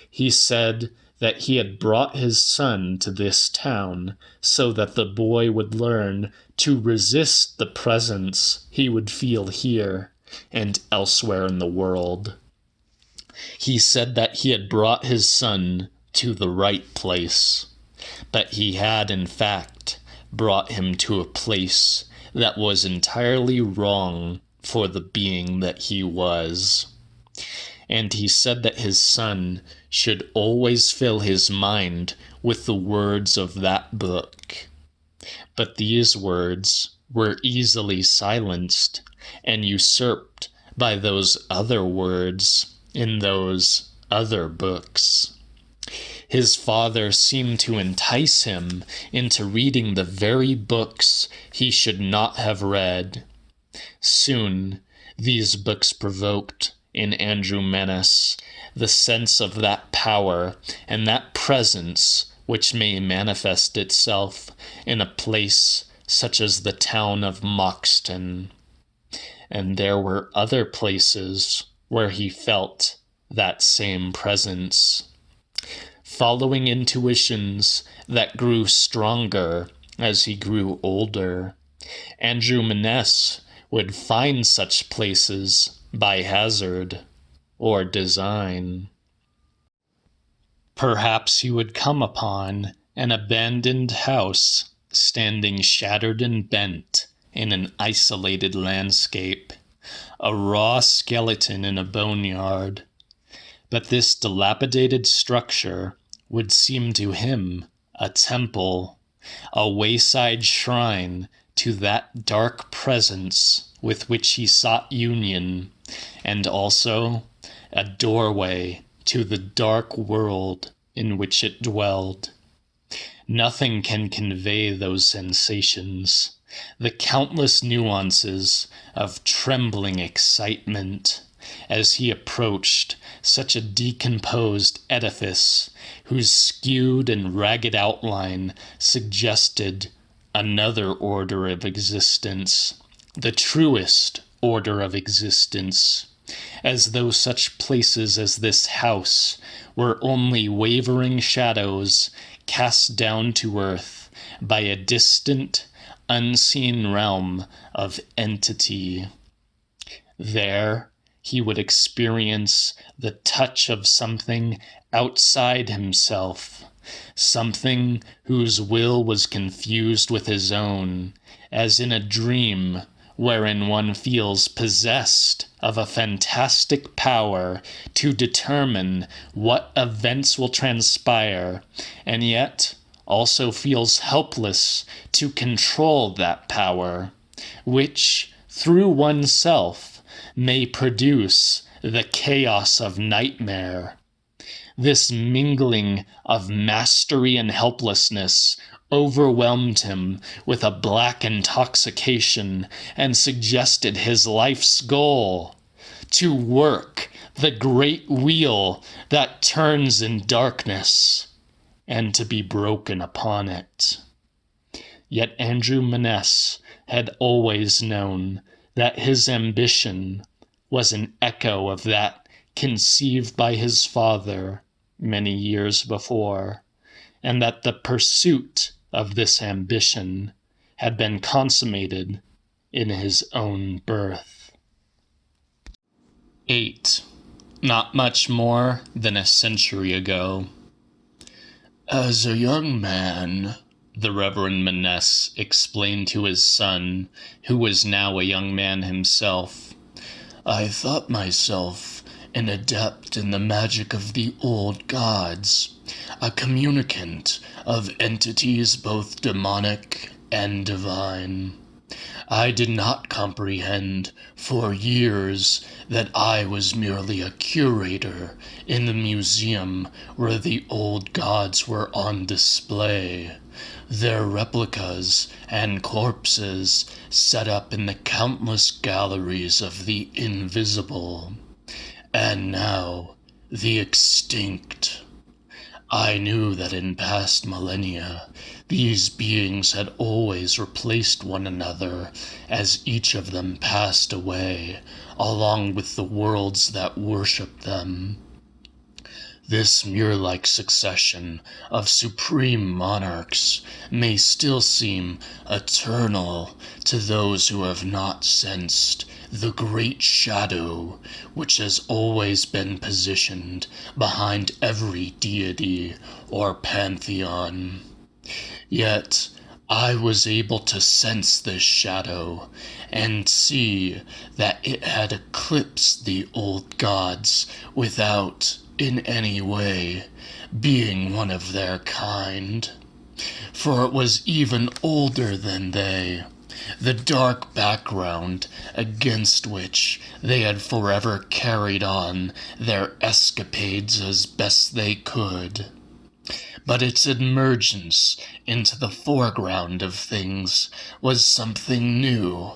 He said that he had brought his son to this town so that the boy would learn to resist the presence he would feel here and elsewhere in the world. He said that he had brought his son to the right place, but he had in fact brought him to a place that was entirely wrong for the being that he was. And he said that his son should always fill his mind with the words of that book. But these words were easily silenced and usurped by those other words in those other books. His father seemed to entice him into reading the very books he should not have read. Soon, these books provoked in Andrew Manus the sense of that power and that presence which may manifest itself in a place such as the town of Moxton. And there were other places where he felt that same presence. Following intuitions that grew stronger as he grew older, Andrew Manus would find such places by hazard or design. Perhaps he would come upon an abandoned house standing shattered and bent in an isolated landscape, a raw skeleton in a boneyard. But this dilapidated structure would seem to him a temple, a wayside shrine to that dark presence with which he sought union, and also a doorway to the dark world in which it dwelled. Nothing can convey those sensations, the countless nuances of trembling excitement, as he approached such a decomposed edifice whose skewed and ragged outline suggested another order of existence, the truest order of existence, as though such places as this house were only wavering shadows cast down to earth by a distant, unseen realm of entity. There he would experience the touch of something outside himself, something whose will was confused with his own, as in a dream wherein one feels possessed of a fantastic power to determine what events will transpire, and yet also feels helpless to control that power, which, through oneself, may produce the chaos of nightmare. This mingling of mastery and helplessness overwhelmed him with a black intoxication and suggested his life's goal: to work the great wheel that turns in darkness, and to be broken upon it. Yet Andrew Manus had always known that his ambition was an echo of that conceived by his father many years before, and that the pursuit of this ambition had been consummated in his own birth. 8. Not much more than a century ago. As a young man, the Reverend Manus explained to his son, who was now a young man himself, I thought myself an adept in the magic of the old gods, a communicant of entities both demonic and divine. I did not comprehend for years that I was merely a curator in the museum where the old gods were on display, their replicas and corpses set up in the countless galleries of the invisible, and now the extinct. I knew that in past millennia, these beings had always replaced one another as each of them passed away, along with the worlds that worshipped them. This mirror-like succession of supreme monarchs may still seem eternal to those who have not sensed the great shadow which has always been positioned behind every deity or pantheon. Yet I was able to sense this shadow and see that it had eclipsed the old gods without, in any way, being one of their kind. For it was even older than they, the dark background against which they had forever carried on their escapades as best they could. But its emergence into the foreground of things was something new,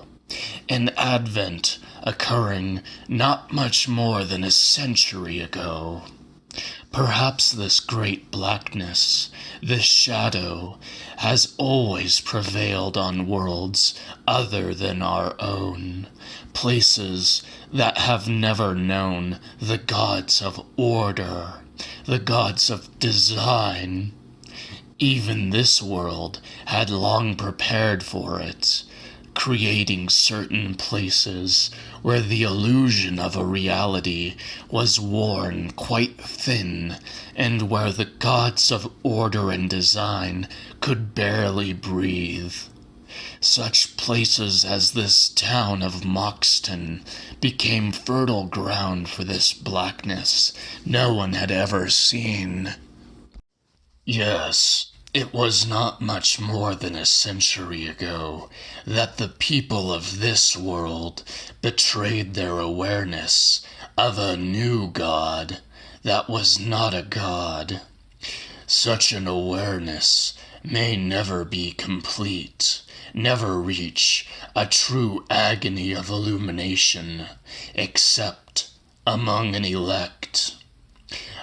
an advent occurring not much more than a century ago. Perhaps this great blackness, this shadow, has always prevailed on worlds other than our own, places that have never known the gods of order, the gods of design. Even this world had long prepared for it, creating certain places where the illusion of a reality was worn quite thin, and where the gods of order and design could barely breathe. Such places as this town of Moxton became fertile ground for this blackness no one had ever seen. Yes, it was not much more than a century ago that the people of this world betrayed their awareness of a new god that was not a god. Such an awareness may never be complete, never reach a true agony of illumination, except among an elect.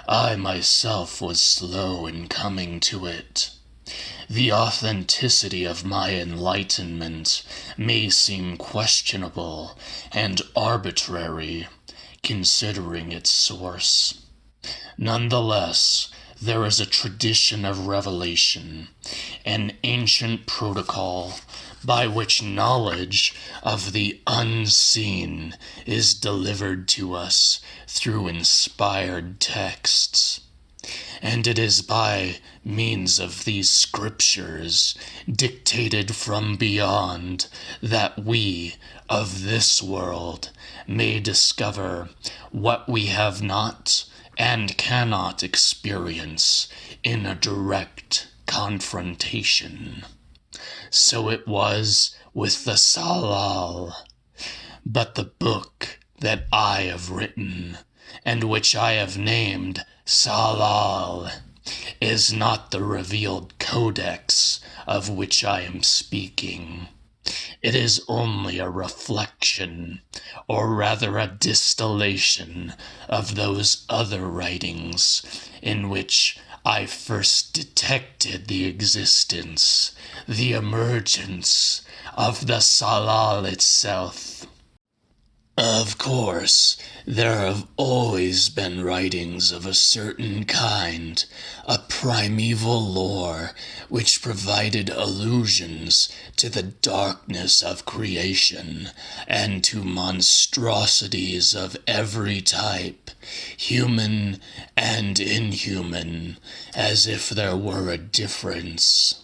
I myself was slow in coming to it. The authenticity of my enlightenment may seem questionable and arbitrary, considering its source. Nonetheless, there is a tradition of revelation, an ancient protocol by which knowledge of the unseen is delivered to us through inspired texts. And it is by means of these scriptures, dictated from beyond, that we of this world may discover what we have not and cannot experience in a direct confrontation. So it was with the Tsalal. But the book that I have written, and which I have named Tsalal, is not the revealed codex of which I am speaking. It is only a reflection, or rather a distillation, of those other writings in which I first detected the existence, the emergence of the Tsalal itself. Of course, there have always been writings of a certain kind, a primeval lore which provided allusions to the darkness of creation and to monstrosities of every type, human and inhuman, as if there were a difference.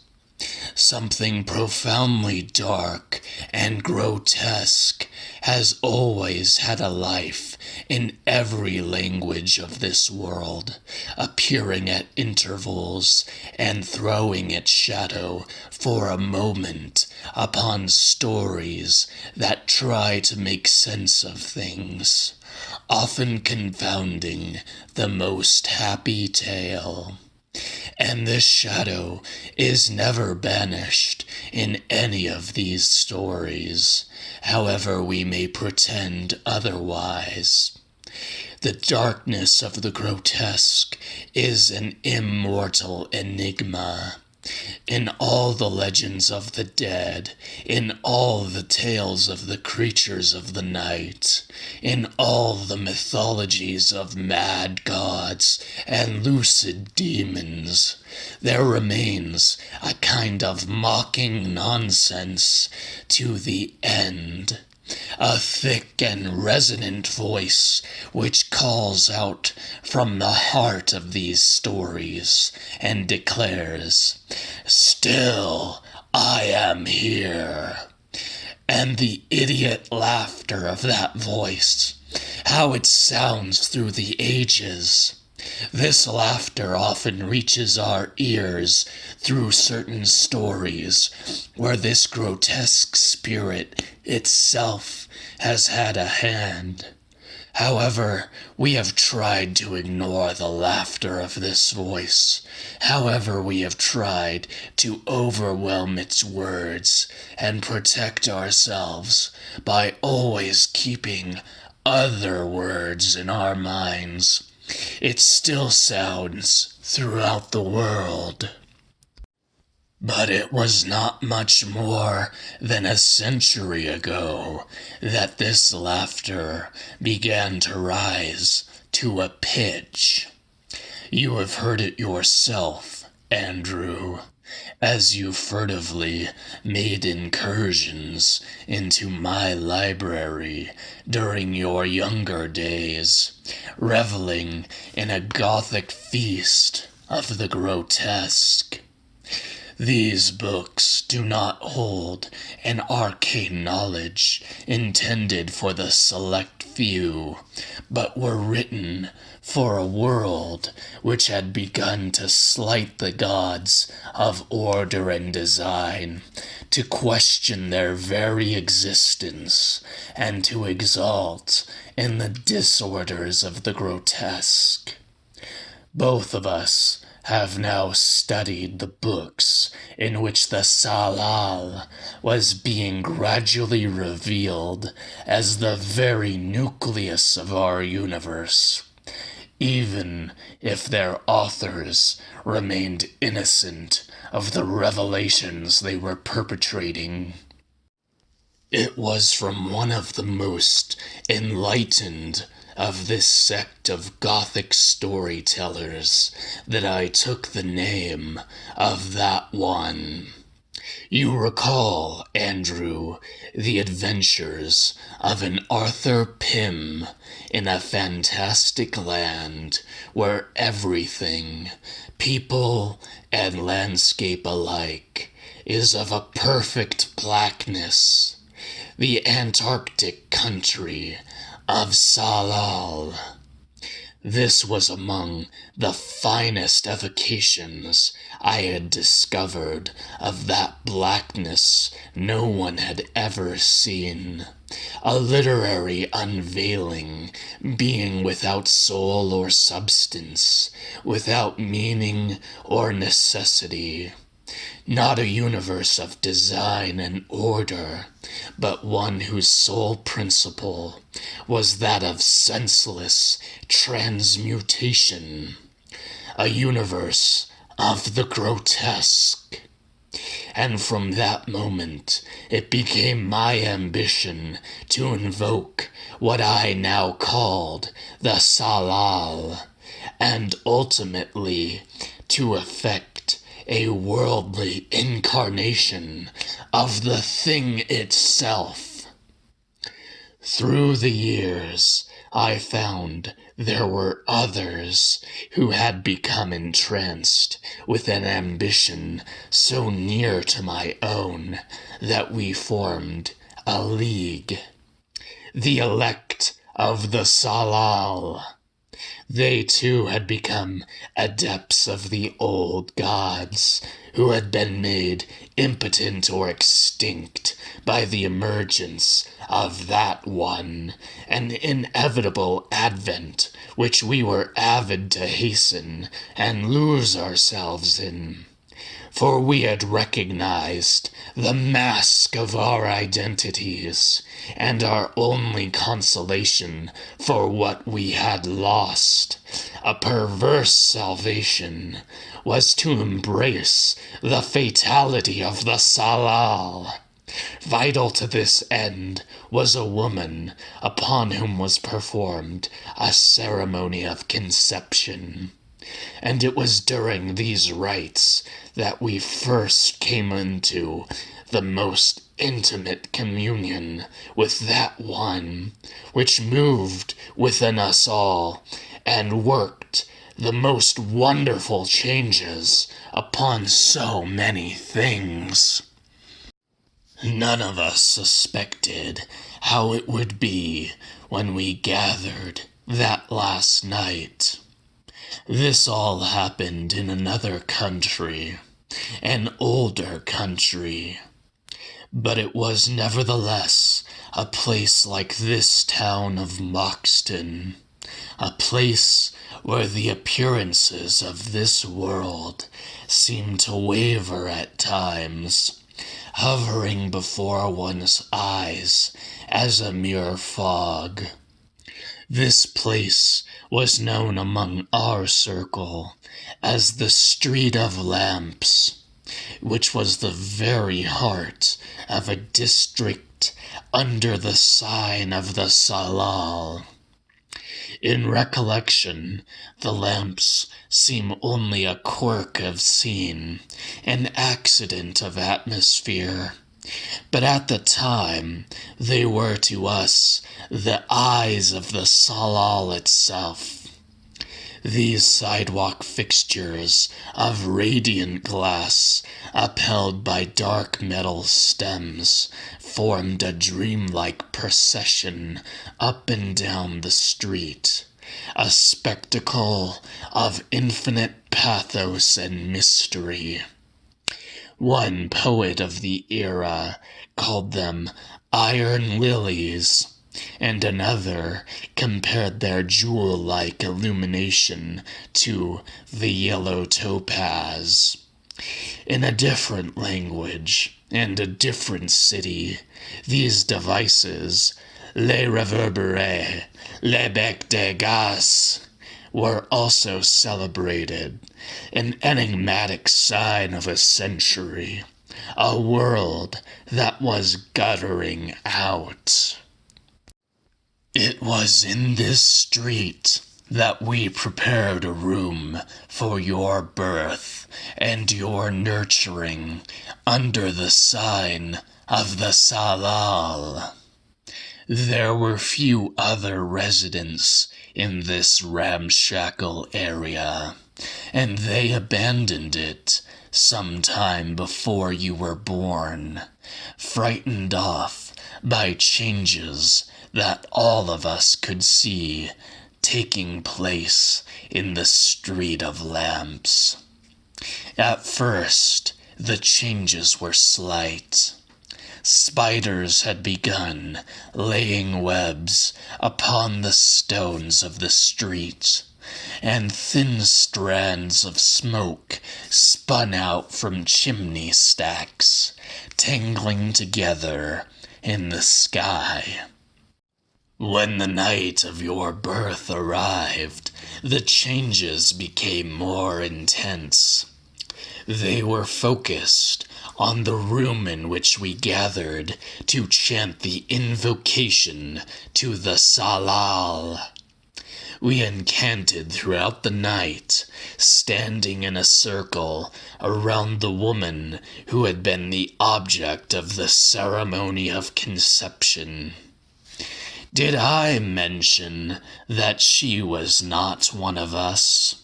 Something profoundly dark and grotesque has always had a life in every language of this world, appearing at intervals and throwing its shadow for a moment upon stories that try to make sense of things, often confounding the most happy tale. And this shadow is never banished in any of these stories, however we may pretend otherwise. The darkness of the grotesque is an immortal enigma. In all the legends of the dead, in all the tales of the creatures of the night, in all the mythologies of mad gods and lucid demons, there remains a kind of mocking nonsense to the end. A thick and resonant voice which calls out from the heart of these stories and declares, "Still I am here." And the idiot laughter of that voice, how it sounds through the ages. This laughter often reaches our ears through certain stories where this grotesque spirit itself has had a hand. However, we have tried to ignore the laughter of this voice. However, we have tried to overwhelm its words and protect ourselves by always keeping other words in our minds. It still sounds throughout the world. But it was not much more than a century ago that this laughter began to rise to a pitch. You have heard it yourself, Andrew, as you furtively made incursions into my library during your younger days, reveling in a Gothic feast of the grotesque. These books do not hold an arcane knowledge intended for the select few, but were written for a world which had begun to slight the gods of order and design, to question their very existence, and to exalt in the disorders of the grotesque. Both of us have now studied the books in which the Tsalal was being gradually revealed as the very nucleus of our universe, even if their authors remained innocent of the revelations they were perpetrating. It was from one of the most enlightened of this sect of Gothic storytellers that I took the name of that one. You recall, Andrew, the adventures of an Arthur Pym in a fantastic land where everything, people and landscape alike, is of a perfect blackness. The Antarctic country of Tsalal. This was among the finest evocations I had discovered of that blackness no one had ever seen. A literary unveiling, being without soul or substance, without meaning or necessity. Not a universe of design and order, but one whose sole principle was that of senseless transmutation. A universe of the grotesque. And from that moment, it became my ambition to invoke what I now called the Tsalal, and ultimately to effect a worldly incarnation of the thing itself. Through the years, I found There were others who had become entranced with an ambition so near to my own that we formed a league. The elect of the Tsalal. They too had become adepts of the old gods, who had been made impotent or extinct by the emergence of that one, an inevitable advent which we were avid to hasten and lose ourselves in. For we had recognized the mask of our identities, and our only consolation for what we had lost, a perverse salvation, was to embrace the fatality of the Tsalal. Vital to this end was a woman upon whom was performed a ceremony of conception. And it was during these rites that we first came into the most intimate communion with that one which moved within us all and worked the most wonderful changes upon so many things. None of us suspected how it would be when we gathered that last night. This all happened in another country, an older country, but it was nevertheless a place like this town of Moxton, a place where the appearances of this world seem to waver at times, hovering before one's eyes as a mere fog. This place was known among our circle as the Street of Lamps, which was the very heart of a district under the sign of the Tsalal. In recollection, the lamps seem only a quirk of scene, an accident of atmosphere. But at the time, they were to us the eyes of the Tsalal itself. These sidewalk fixtures of radiant glass, upheld by dark metal stems, formed a dreamlike procession up and down the street, a spectacle of infinite pathos and mystery. One poet of the era called them iron lilies, and another compared their jewel-like illumination to the yellow topaz. In a different language and a different city, these devices, les reverberés, les becs de gaz, were also celebrated, an enigmatic sign of a century, a world that was guttering out. It was in this street that we prepared a room for your birth and your nurturing under the sign of the Tsalal. There were few other residents in this ramshackle area, and they abandoned it some time before you were born, frightened off by changes that all of us could see taking place in the Street of Lamps. At first, the changes were slight. Spiders had begun laying webs upon the stones of the street, and thin strands of smoke spun out from chimney stacks, tangling together in the sky. When the night of your birth arrived, the changes became more intense. They were focused on the room in which we gathered to chant the invocation to the Tsalal. We encanted throughout the night, standing in a circle around the woman who had been the object of the ceremony of conception. Did I mention that she was not one of us?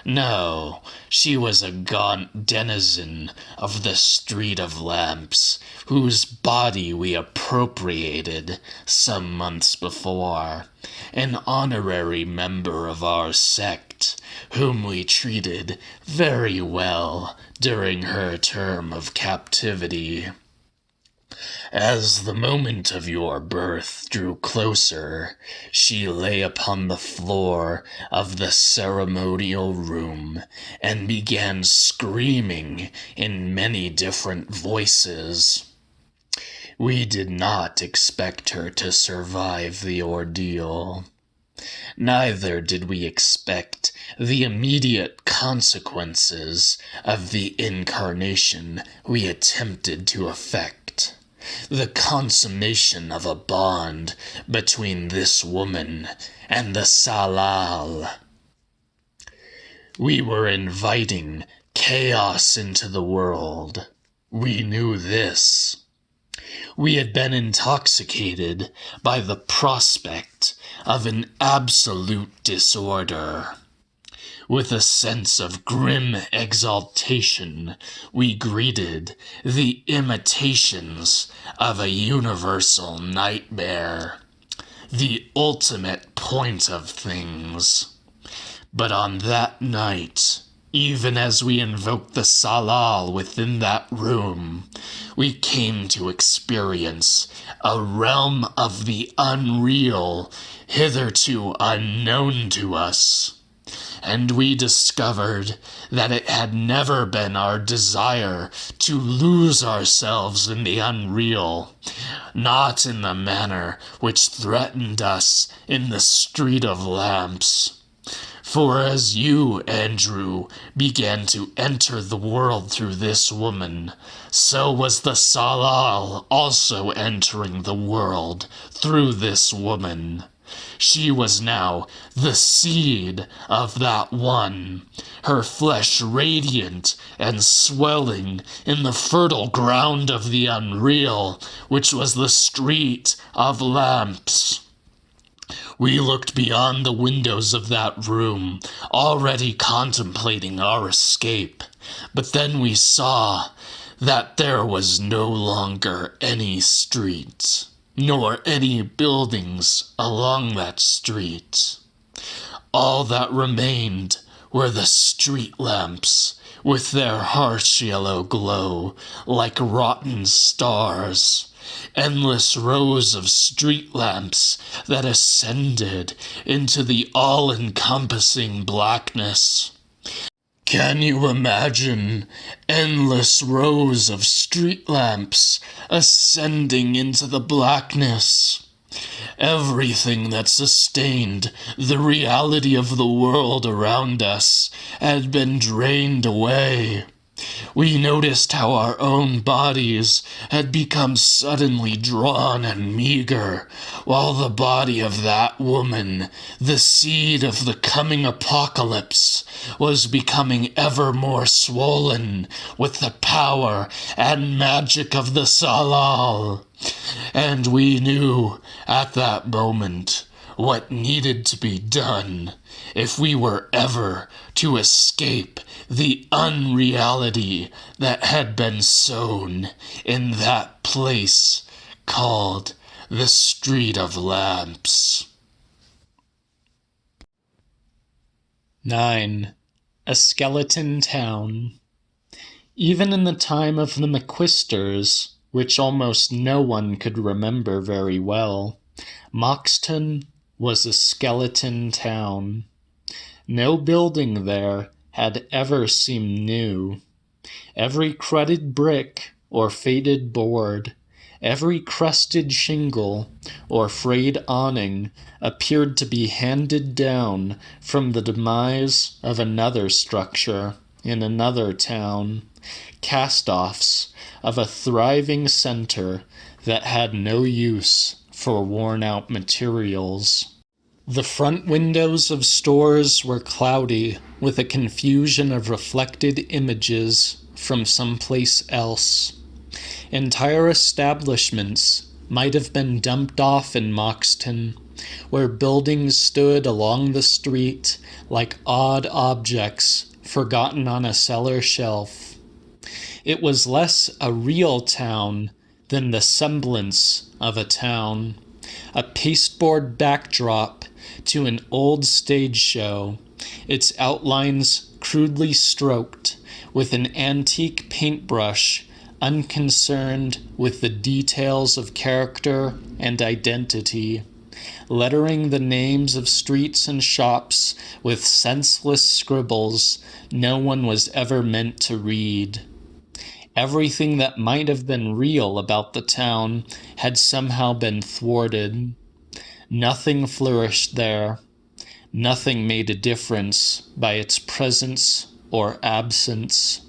No, she was a gaunt denizen of the Street of Lamps, whose body we appropriated some months before, an honorary member of our sect, whom we treated very well during her term of captivity. As the moment of your birth drew closer, she lay upon the floor of the ceremonial room and began screaming in many different voices. We did not expect her to survive the ordeal. Neither did we expect the immediate consequences of the incarnation we attempted to effect. The consummation of a bond between this woman and the Tsalal. We were inviting chaos into the world. We knew this. We had been intoxicated by the prospect of an absolute disorder. With a sense of grim exaltation, we greeted the imitations of a universal nightmare, the ultimate point of things. But on that night, even as we invoked the Tsalal within that room, we came to experience a realm of the unreal hitherto unknown to us. And we discovered that it had never been our desire to lose ourselves in the unreal, not in the manner which threatened us in the Street of Lamps. For as you, Andrew, began to enter the world through this woman, so was the Tsalal also entering the world through this woman. She was now the seed of that one, her flesh radiant and swelling in the fertile ground of the unreal, which was the Street of Lamps. We looked beyond the windows of that room, already contemplating our escape, but then we saw that there was no longer any street, nor any buildings along that street. All that remained were the street lamps, with their harsh yellow glow like rotten stars. Endless rows of street lamps that ascended into the all-encompassing blackness. Can you imagine endless rows of street lamps ascending into the blackness? Everything that sustained the reality of the world around us had been drained away. We noticed how our own bodies had become suddenly drawn and meager, while the body of that woman, the seed of the coming apocalypse, was becoming ever more swollen with the power and magic of the Tsalal. And we knew at that moment what needed to be done if we were ever to escape the unreality that had been sown in that place called the Street of Lamps. 9. A Skeleton Town. Even in the time of the McQuisters, which almost no one could remember very well, Moxton was a skeleton town. No building there had ever seemed new. Every cruddy brick or faded board, every crusted shingle or frayed awning appeared to be handed down from the demise of another structure in another town, cast-offs of a thriving center that had no use for worn-out materials. The front windows of stores were cloudy with a confusion of reflected images from someplace else. Entire establishments might have been dumped off in Moxton, where buildings stood along the street like odd objects forgotten on a cellar shelf. It was less a real town than the semblance of a town, a pasteboard backdrop to an old stage show, its outlines crudely stroked with an antique paintbrush, unconcerned with the details of character and identity, lettering the names of streets and shops with senseless scribbles no one was ever meant to read. Everything that might have been real about the town had somehow been thwarted. Nothing flourished there. Nothing made a difference by its presence or absence.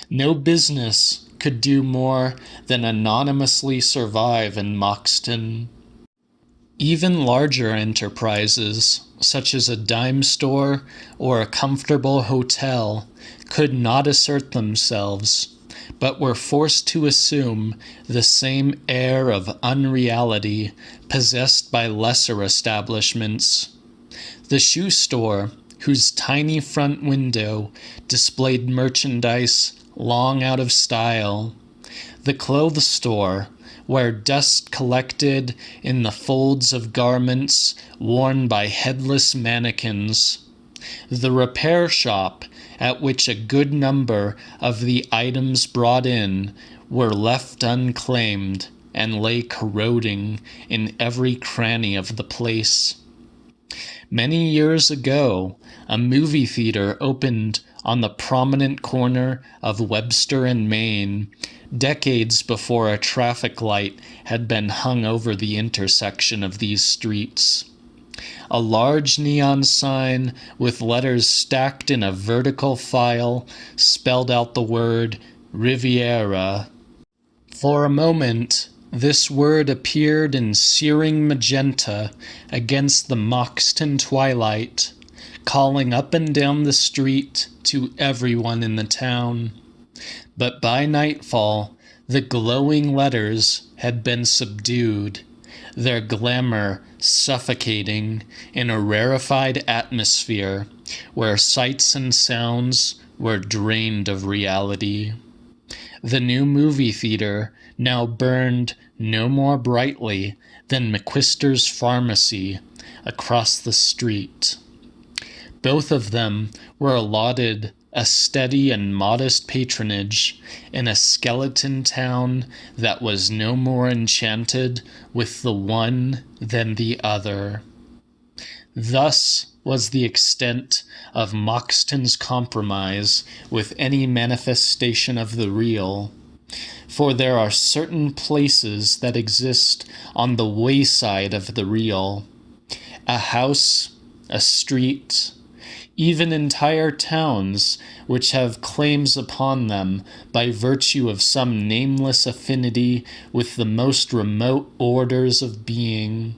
No business could do more than anonymously survive in Moxton. Even larger enterprises, such as a dime store or a comfortable hotel, could not assert themselves, but were forced to assume the same air of unreality possessed by lesser establishments. The shoe store, whose tiny front window displayed merchandise long out of style, the clothes store, where dust collected in the folds of garments worn by headless mannequins, the repair shop, at which a good number of the items brought in were left unclaimed and lay corroding in every cranny of the place. Many years ago, a movie theater opened on the prominent corner of Webster and Main, decades before a traffic light had been hung over the intersection of these streets. A large neon sign with letters stacked in a vertical file spelled out the word Riviera. For a moment, this word appeared in searing magenta against the Moxton twilight, calling up and down the street to everyone in the town. But by nightfall, the glowing letters had been subdued, their glamour suffocating in a rarefied atmosphere where sights and sounds were drained of reality. The new movie theater now burned no more brightly than McQuister's Pharmacy across the street. Both of them were allotted a steady and modest patronage in a skeleton town that was no more enchanted with the one than the other. Thus was the extent of Moxton's compromise with any manifestation of the real. For there are certain places that exist on the wayside of the real. A house, a street, even entire towns which have claims upon them by virtue of some nameless affinity with the most remote orders of being.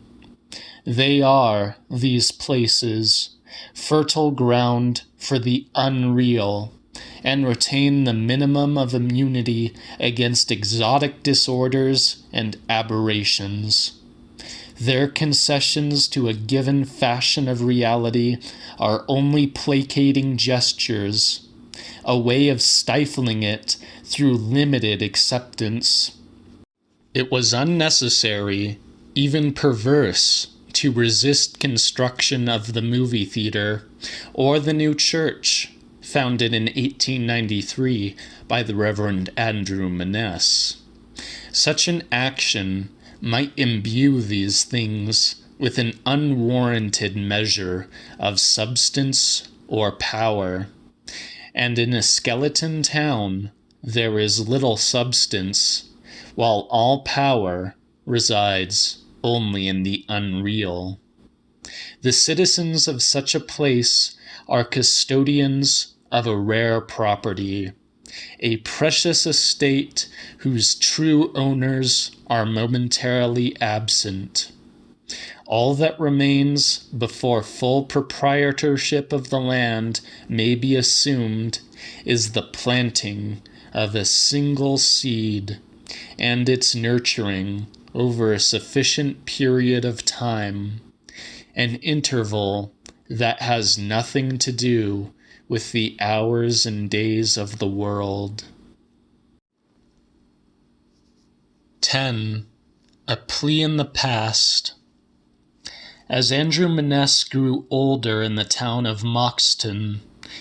They are, these places, fertile ground for the unreal, and retain the minimum of immunity against exotic disorders and aberrations. Their concessions to a given fashion of reality are only placating gestures, a way of stifling it through limited acceptance. It was unnecessary, even perverse, to resist construction of the movie theater or the new church, founded in 1893 by the Reverend Andrew Maness. Such an action might imbue these things with an unwarranted measure of substance or power, and in a skeleton town there is little substance, while all power resides only in the unreal. The citizens of such a place are custodians of a rare property, a precious estate whose true owners are momentarily absent. All that remains before full proprietorship of the land may be assumed is the planting of a single seed and its nurturing over a sufficient period of time, an interval that has nothing to do with the hours and days of the world. 10. A plea in the past. As Andrew Maness grew older in the town of Moxton,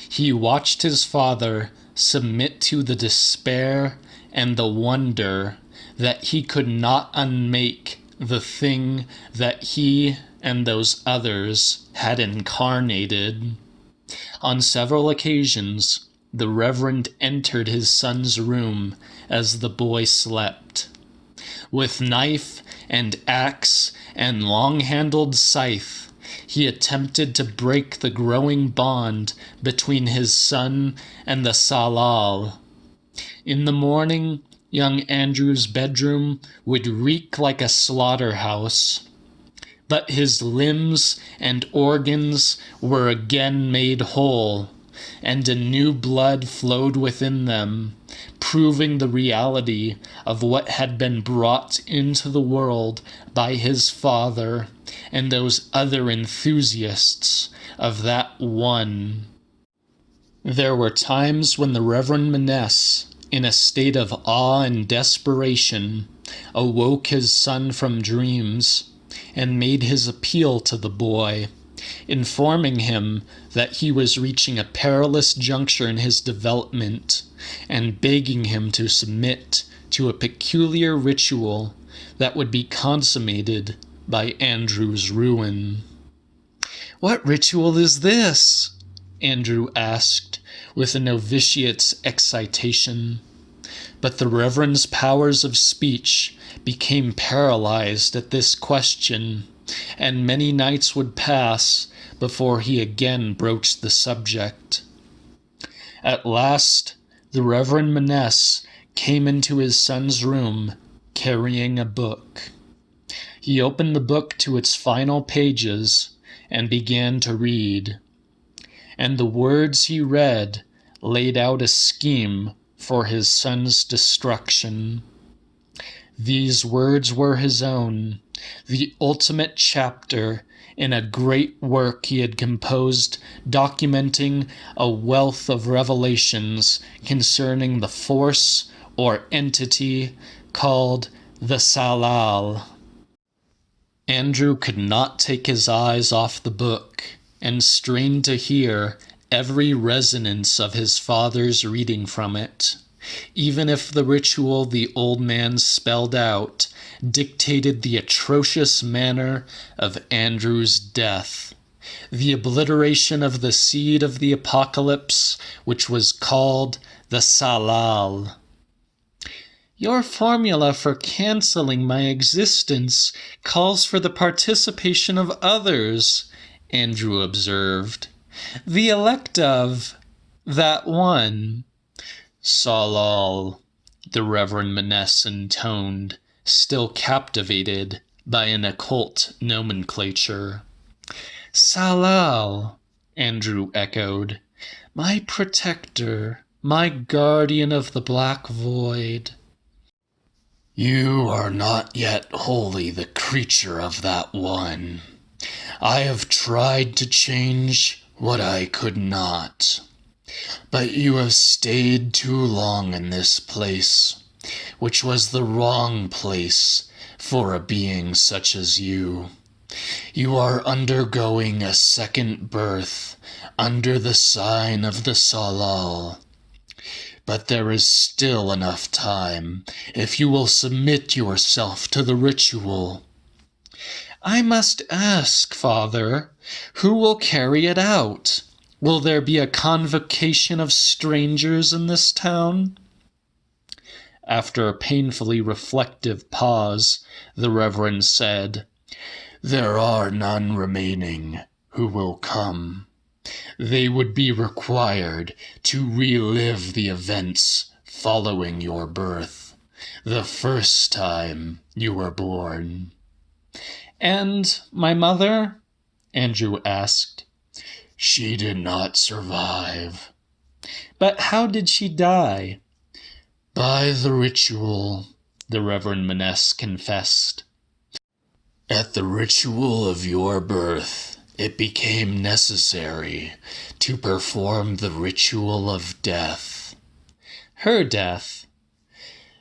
he watched his father submit to the despair and the wonder that he could not unmake the thing that he and those others had incarnated. On several occasions, the Reverend entered his son's room as the boy slept. With knife and axe and long-handled scythe, he attempted to break the growing bond between his son and the Tsalal. In the morning, young Andrew's bedroom would reek like a slaughterhouse, but his limbs and organs were again made whole, and a new blood flowed within them, proving the reality of what had been brought into the world by his father and those other enthusiasts of that one. There were times when the Reverend Maness, in a state of awe and desperation, awoke his son from dreams and made his appeal to the boy, informing him that he was reaching a perilous juncture in his development and begging him to submit to a peculiar ritual that would be consummated by Andrew's ruin. "What ritual is this?" Andrew asked with a novitiate's excitation. But the Reverend's powers of speech became paralyzed at this question, and many nights would pass before he again broached the subject. At last, the Reverend Maness came into his son's room carrying a book. He opened the book to its final pages and began to read. And the words he read laid out a scheme for his son's destruction. These words were his own, the ultimate chapter in a great work he had composed documenting a wealth of revelations concerning the force or entity called the Tsalal. Andrew could not take his eyes off the book and strained to hear every resonance of his father's reading from it, even if the ritual the old man spelled out dictated the atrocious manner of Andrew's death, the obliteration of the seed of the apocalypse, which was called the Tsalal. "Your formula for canceling my existence calls for the participation of others," Andrew observed. "The elect of that one." "Tsalal," the Reverend Maness intoned, still captivated by an occult nomenclature. "Tsalal," Andrew echoed. "My protector, my guardian of the black void." "You are not yet wholly the creature of that one. I have tried to change what I could not. But you have stayed too long in this place, which was the wrong place for a being such as you. You are undergoing a second birth under the sign of the Tsalal. But there is still enough time if you will submit yourself to the ritual." "I must ask, Father, who will carry it out? Will there be a convocation of strangers in this town?" After a painfully reflective pause, the Reverend said, "There are none remaining who will come. They would be required to relive the events following your birth, the first time you were born." "And my mother?" Andrew asked. "She did not survive." "But how did she die?" "By the ritual. the Reverend Maness confessed. At the ritual of your birth, it became necessary to perform the ritual of death. Her death?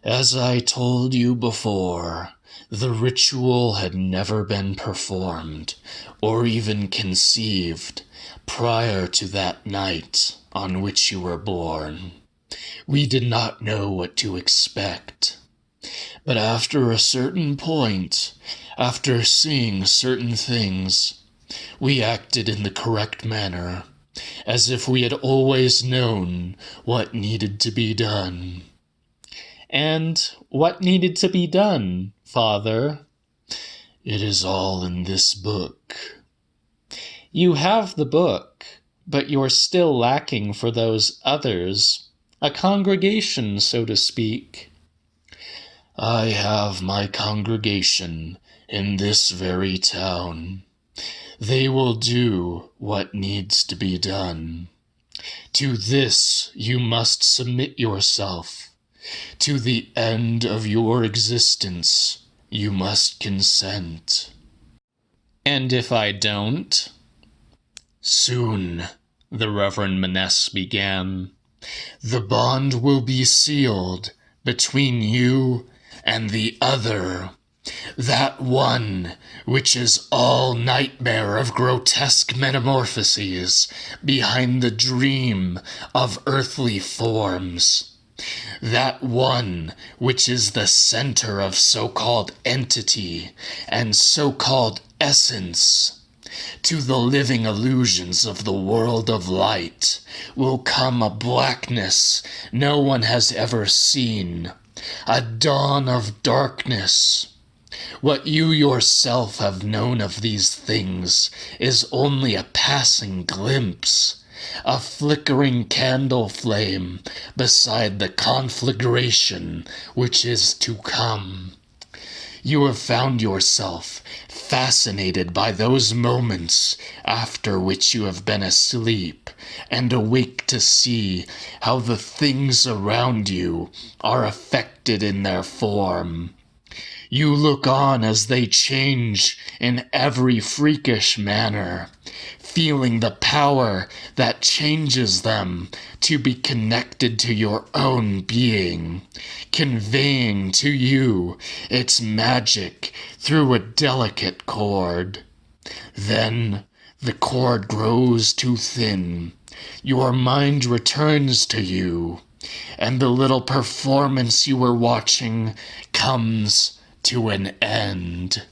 As I told you before, the ritual had never been performed or even conceived prior to that night on which you were born. We did not know what to expect. But after a certain point, after seeing certain things, we acted in the correct manner, as if we had always known what needed to be done. And what needed to be done, Father? It is all in this book. You have the book, but you're still lacking for those others, a congregation, so to speak. I have my congregation in this very town. They will do what needs to be done. To this you must submit yourself. To the end of your existence, you must consent. And if I don't? Soon, the Reverend Maness began, the bond will be sealed between you and the other, that one which is all nightmare of grotesque metamorphoses behind the dream of earthly forms. That one which is the center of so-called entity and so-called essence. To the living illusions of the world of light will come a blackness no one has ever seen, a dawn of darkness. What you yourself have known of these things is only a passing glimpse, a flickering candle flame beside the conflagration which is to come. You have found yourself fascinated by those moments after which you have been asleep and awake to see how the things around you are affected in their form. You look on as they change in every freakish manner, feeling the power that changes them to be connected to your own being, conveying to you its magic through a delicate cord. Then the cord grows too thin, your mind returns to you, and the little performance you were watching comes to an end.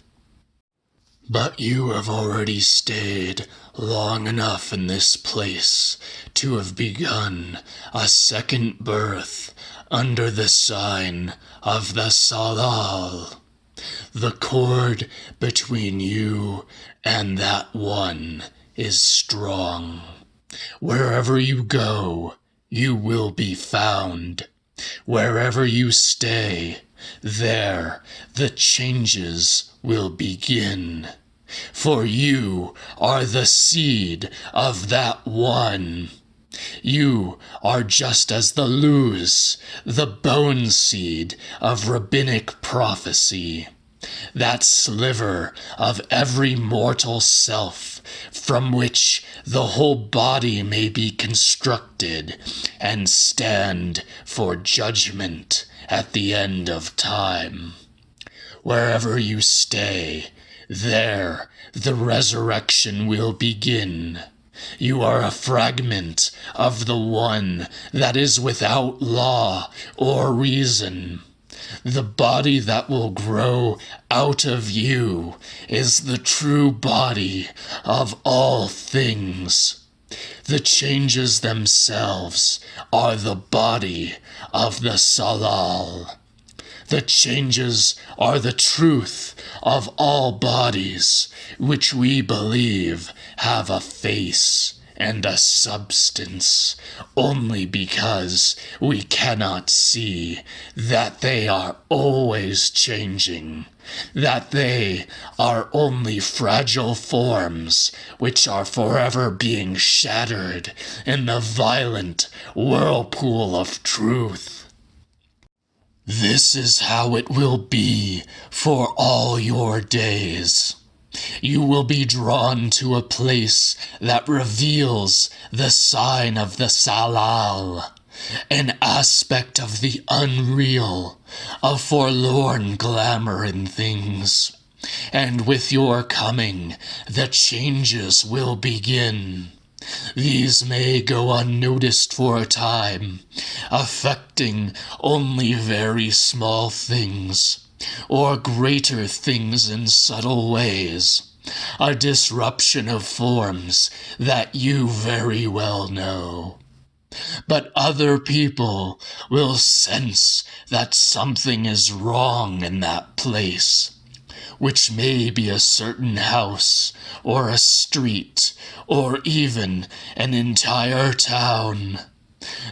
But you have already stayed long enough in this place to have begun a second birth under the sign of the Tsalal. The cord between you and that one is strong. Wherever you go, you will be found. Wherever you stay, there the changes will begin. For you are the seed of that one. You are just as the luz, the bone seed of rabbinic prophecy, that sliver of every mortal self from which the whole body may be constructed and stand for judgment at the end of time. Wherever you stay, there the resurrection will begin. You are a fragment of the one that is without law or reason. The body that will grow out of you is the true body of all things. The changes themselves are the body of the Tsalal. The changes are the truth of all bodies, which we believe have a face and a substance, only because we cannot see that they are always changing, that they are only fragile forms which are forever being shattered in the violent whirlpool of truth. This is how it will be for all your days. You will be drawn to a place that reveals the sign of the Tsalal, an aspect of the unreal, a forlorn glamour in things. And with your coming, the changes will begin. These may go unnoticed for a time, affecting only very small things, or greater things in subtle ways, a disruption of forms that you very well know. But other people will sense that something is wrong in that place, which may be a certain house, or a street, or even an entire town.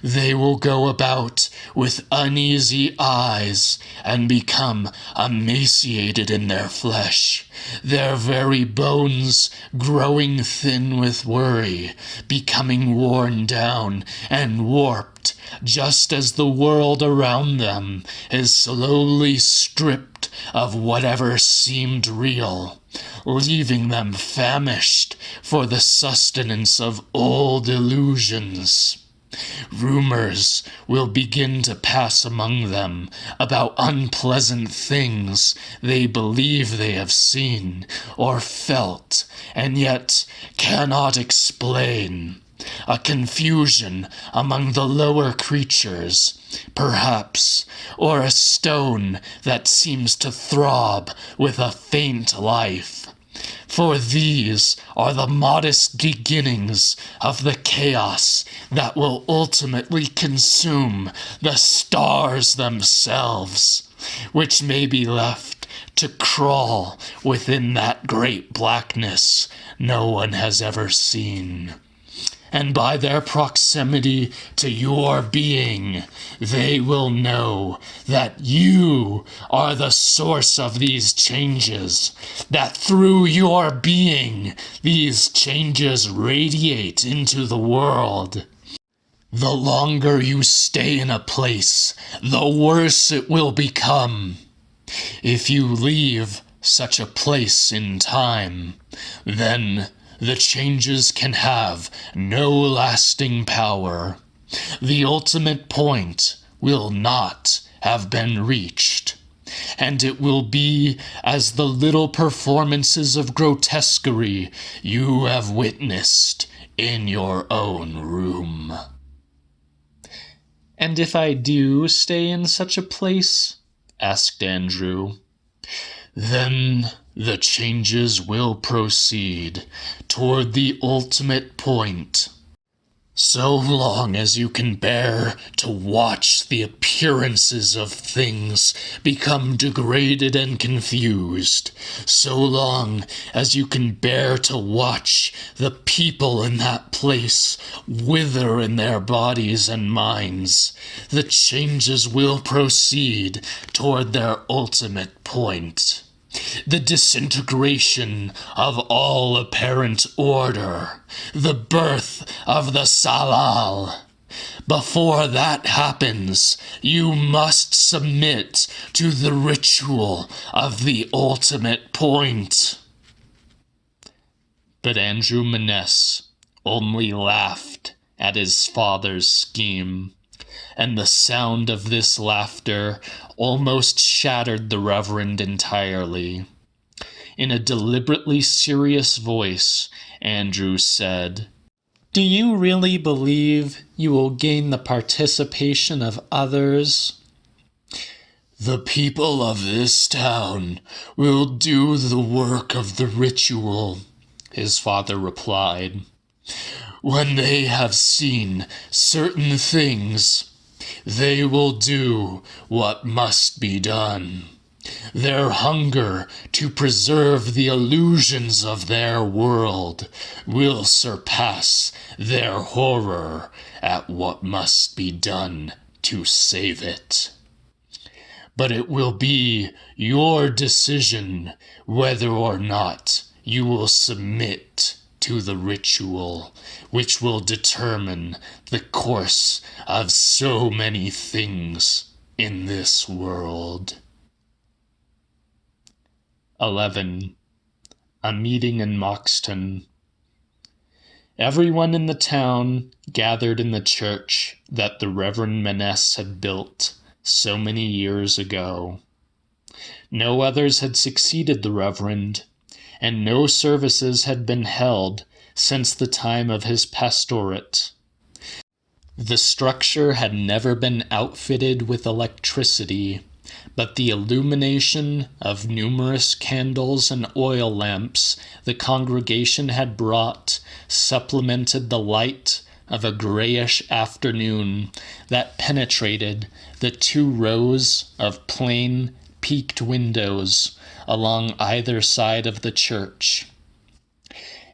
They will go about with uneasy eyes and become emaciated in their flesh, their very bones growing thin with worry, becoming worn down and warped, just as the world around them is slowly stripped of whatever seemed real, leaving them famished for the sustenance of old illusions. Rumors will begin to pass among them about unpleasant things they believe they have seen or felt, and yet cannot explain. A confusion among the lower creatures, perhaps, or a stone that seems to throb with a faint life. For these are the modest beginnings of the chaos that will ultimately consume the stars themselves, which may be left to crawl within that great blackness no one has ever seen. And by their proximity to your being, they will know that you are the source of these changes, that through your being, these changes radiate into the world. The longer you stay in a place, the worse it will become. If you leave such a place in time, then the changes can have no lasting power. The ultimate point will not have been reached, and it will be as the little performances of grotesquerie you have witnessed in your own room. And if I do stay in such a place? Asked Andrew. Then the changes will proceed toward the ultimate point. So long as you can bear to watch the appearances of things become degraded and confused, so long as you can bear to watch the people in that place wither in their bodies and minds, the changes will proceed toward their ultimate point. The disintegration of all apparent order, the birth of the Tsalal. Before that happens, you must submit to the ritual of the ultimate point. But Andrew Maness only laughed at his father's scheme, and the sound of this laughter almost shattered the Reverend entirely. In a deliberately serious voice, Andrew said, "Do you really believe you will gain the participation of others?" The people of this town will do the work of the ritual, his father replied. When they have seen certain things, they will do what must be done. Their hunger to preserve the illusions of their world will surpass their horror at what must be done to save it. But it will be your decision whether or not you will submit to the ritual, which will determine the course of so many things in this world. 11. A meeting in Moxton. Everyone in the town gathered in the church that the Reverend Maness had built so many years ago. No others had succeeded the Reverend, and no services had been held since the time of his pastorate. The structure had never been outfitted with electricity, but the illumination of numerous candles and oil lamps the congregation had brought supplemented the light of a grayish afternoon that penetrated the 2 rows of plain, peaked windows along either side of the church.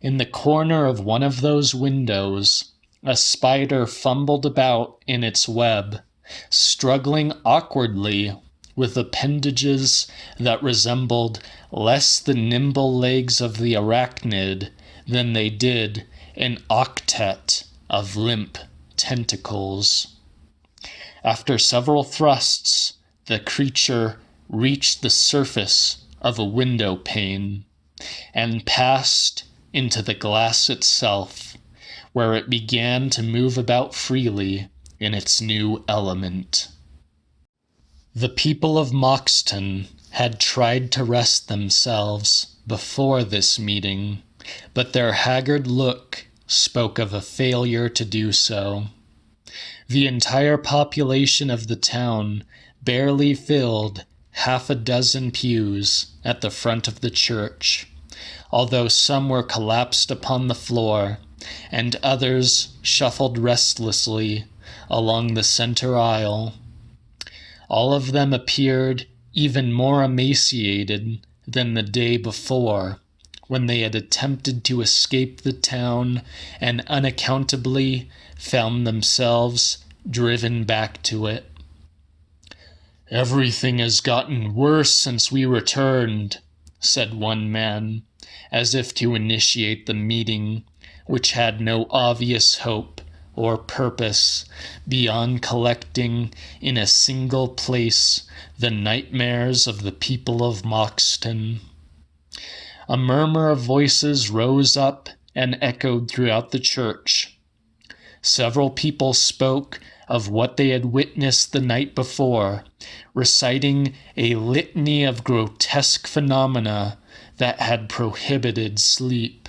In the corner of one of those windows, a spider fumbled about in its web, struggling awkwardly with appendages that resembled less the nimble legs of the arachnid than they did an octet of limp tentacles. After several thrusts, the creature reached the surface of a window pane and passed into the glass itself, where it began to move about freely in its new element. The people of Moxton had tried to rest themselves before this meeting, but their haggard look spoke of a failure to do so. The entire population of the town barely filled 6 pews at the front of the church, although some were collapsed upon the floor, and others shuffled restlessly along the center aisle. All of them appeared even more emaciated than the day before, when they had attempted to escape the town and unaccountably found themselves driven back to it. "Everything has gotten worse since we returned," said one man, as if to initiate the meeting, which had no obvious hope or purpose beyond collecting in a single place the nightmares of the people of Moxton. A murmur of voices rose up and echoed throughout the church. Several people spoke of what they had witnessed the night before, reciting a litany of grotesque phenomena that had prohibited sleep.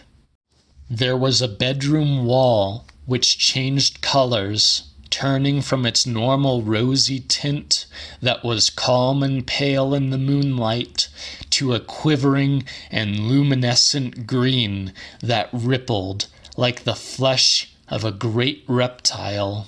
There was a bedroom wall which changed colors, turning from its normal rosy tint that was calm and pale in the moonlight to a quivering and luminescent green that rippled like the flesh of a great reptile.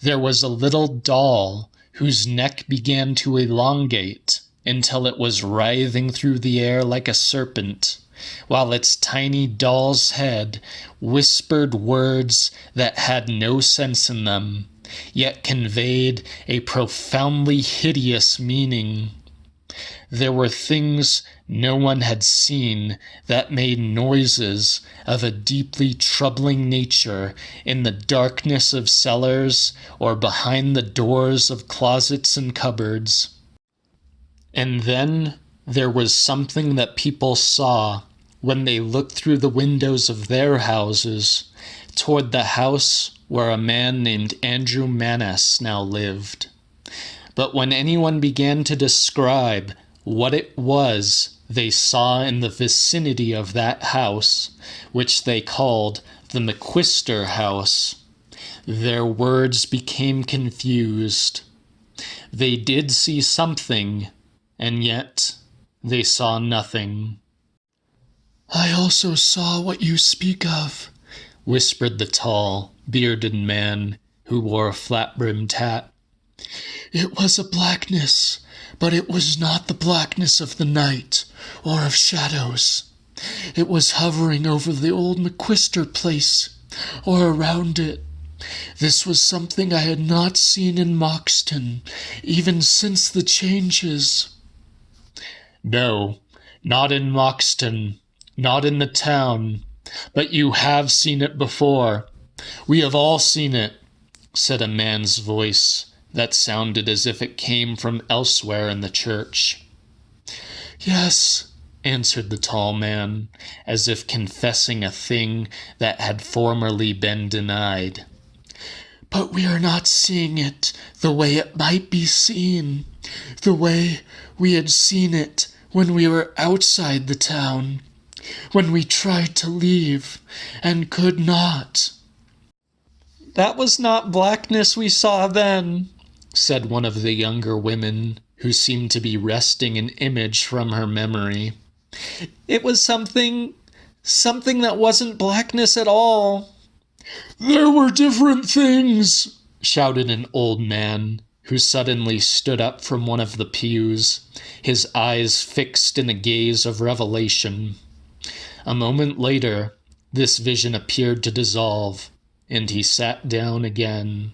There was a little doll whose neck began to elongate until it was writhing through the air like a serpent, while its tiny doll's head whispered words that had no sense in them, yet conveyed a profoundly hideous meaning. There were things no one had seen that made noises of a deeply troubling nature in the darkness of cellars or behind the doors of closets and cupboards. And then there was something that people saw when they looked through the windows of their houses toward the house where a man named Andrew Maness now lived. But when anyone began to describe what it was they saw in the vicinity of that house, which they called the McQuister house, their words became confused. They did see something, and yet they saw nothing. "I also saw what you speak of," whispered the tall, bearded man who wore a flat-brimmed hat. "It was a blackness, but it was not the blackness of the night or of shadows. It was hovering over the old McQuister place, or around it. This was something I had not seen in Moxton, even since the changes." "No, not in Moxton, not in the town, but you have seen it before. We have all seen it," said a man's voice that sounded as if it came from elsewhere in the church. "Yes," answered the tall man, as if confessing a thing that had formerly been denied. "But we are not seeing it the way it might be seen, the way we had seen it when we were outside the town, when we tried to leave and could not." "That was not blackness we saw then," said one of the younger women, who seemed to be wresting an image from her memory. "It was something that wasn't blackness at all." "There were different things," shouted an old man, who suddenly stood up from one of the pews, his eyes fixed in a gaze of revelation. A moment later, this vision appeared to dissolve, and he sat down again.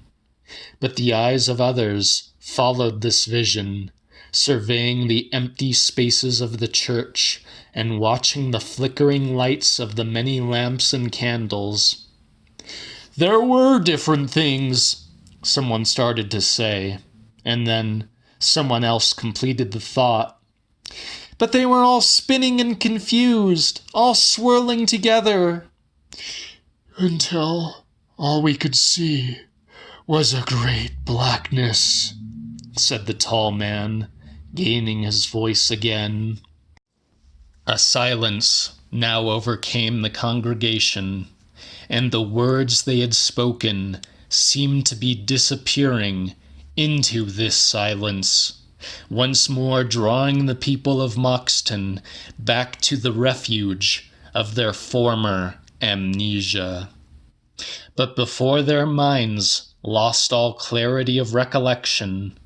But the eyes of others followed this vision, surveying the empty spaces of the church and watching the flickering lights of the many lamps and candles. "There were different things," someone started to say, and then someone else completed the thought. "But they were all spinning and confused, all swirling together." "Until all we could see was a great blackness," said the tall man, gaining his voice again. A silence now overcame the congregation, and the words they had spoken seemed to be disappearing into this silence, once more drawing the people of Moxton back to the refuge of their former amnesia. But before their minds lost all clarity of recollection,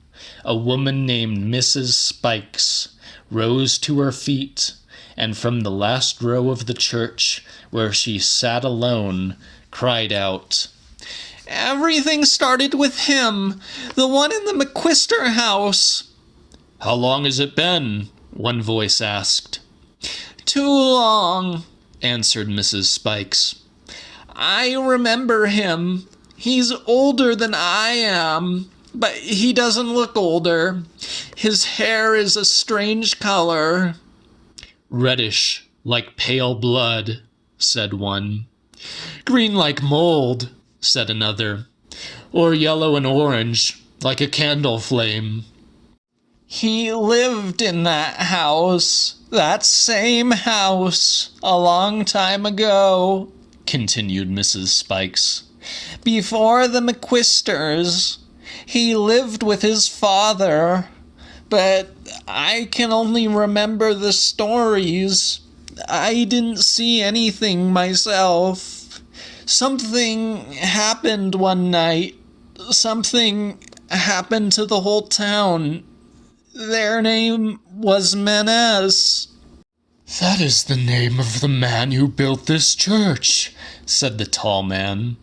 a woman named Mrs. Spikes rose to her feet, and from the last row of the church, where she sat alone, cried out, "Everything started with him, the one in the McQuister house." "How long has it been?" one voice asked. "Too long," answered Mrs. Spikes. "I remember him. He's older than I am, but he doesn't look older. His hair is a strange color." "Reddish, like pale blood," said one. "Green like mold," said another. "Or yellow and orange, like a candle flame." "He lived in that same house, a long time ago," continued Mrs. Spikes. "Before the McQuisters. He lived with his father, but I can only remember the stories. I didn't see anything myself. Something happened one night. Something happened to the whole town. Their name was Menes." "That is the name of the man who built this church," said the tall man.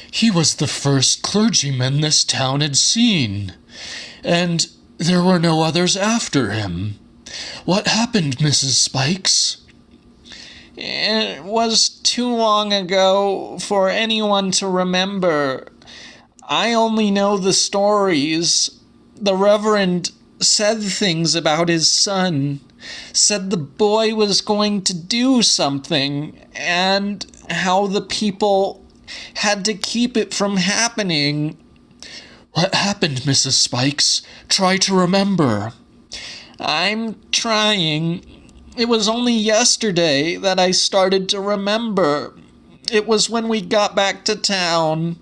"He was the first clergyman this town had seen, and there were no others after him. What happened, Mrs. Spikes?" "It was too long ago for anyone to remember. I only know the stories. The Reverend said things about his son, said the boy was going to do something, and how the people had to keep it from happening." "What happened, Mrs. Spikes? Try to remember." "I'm trying. It was only yesterday that I started to remember. It was when we got back to town.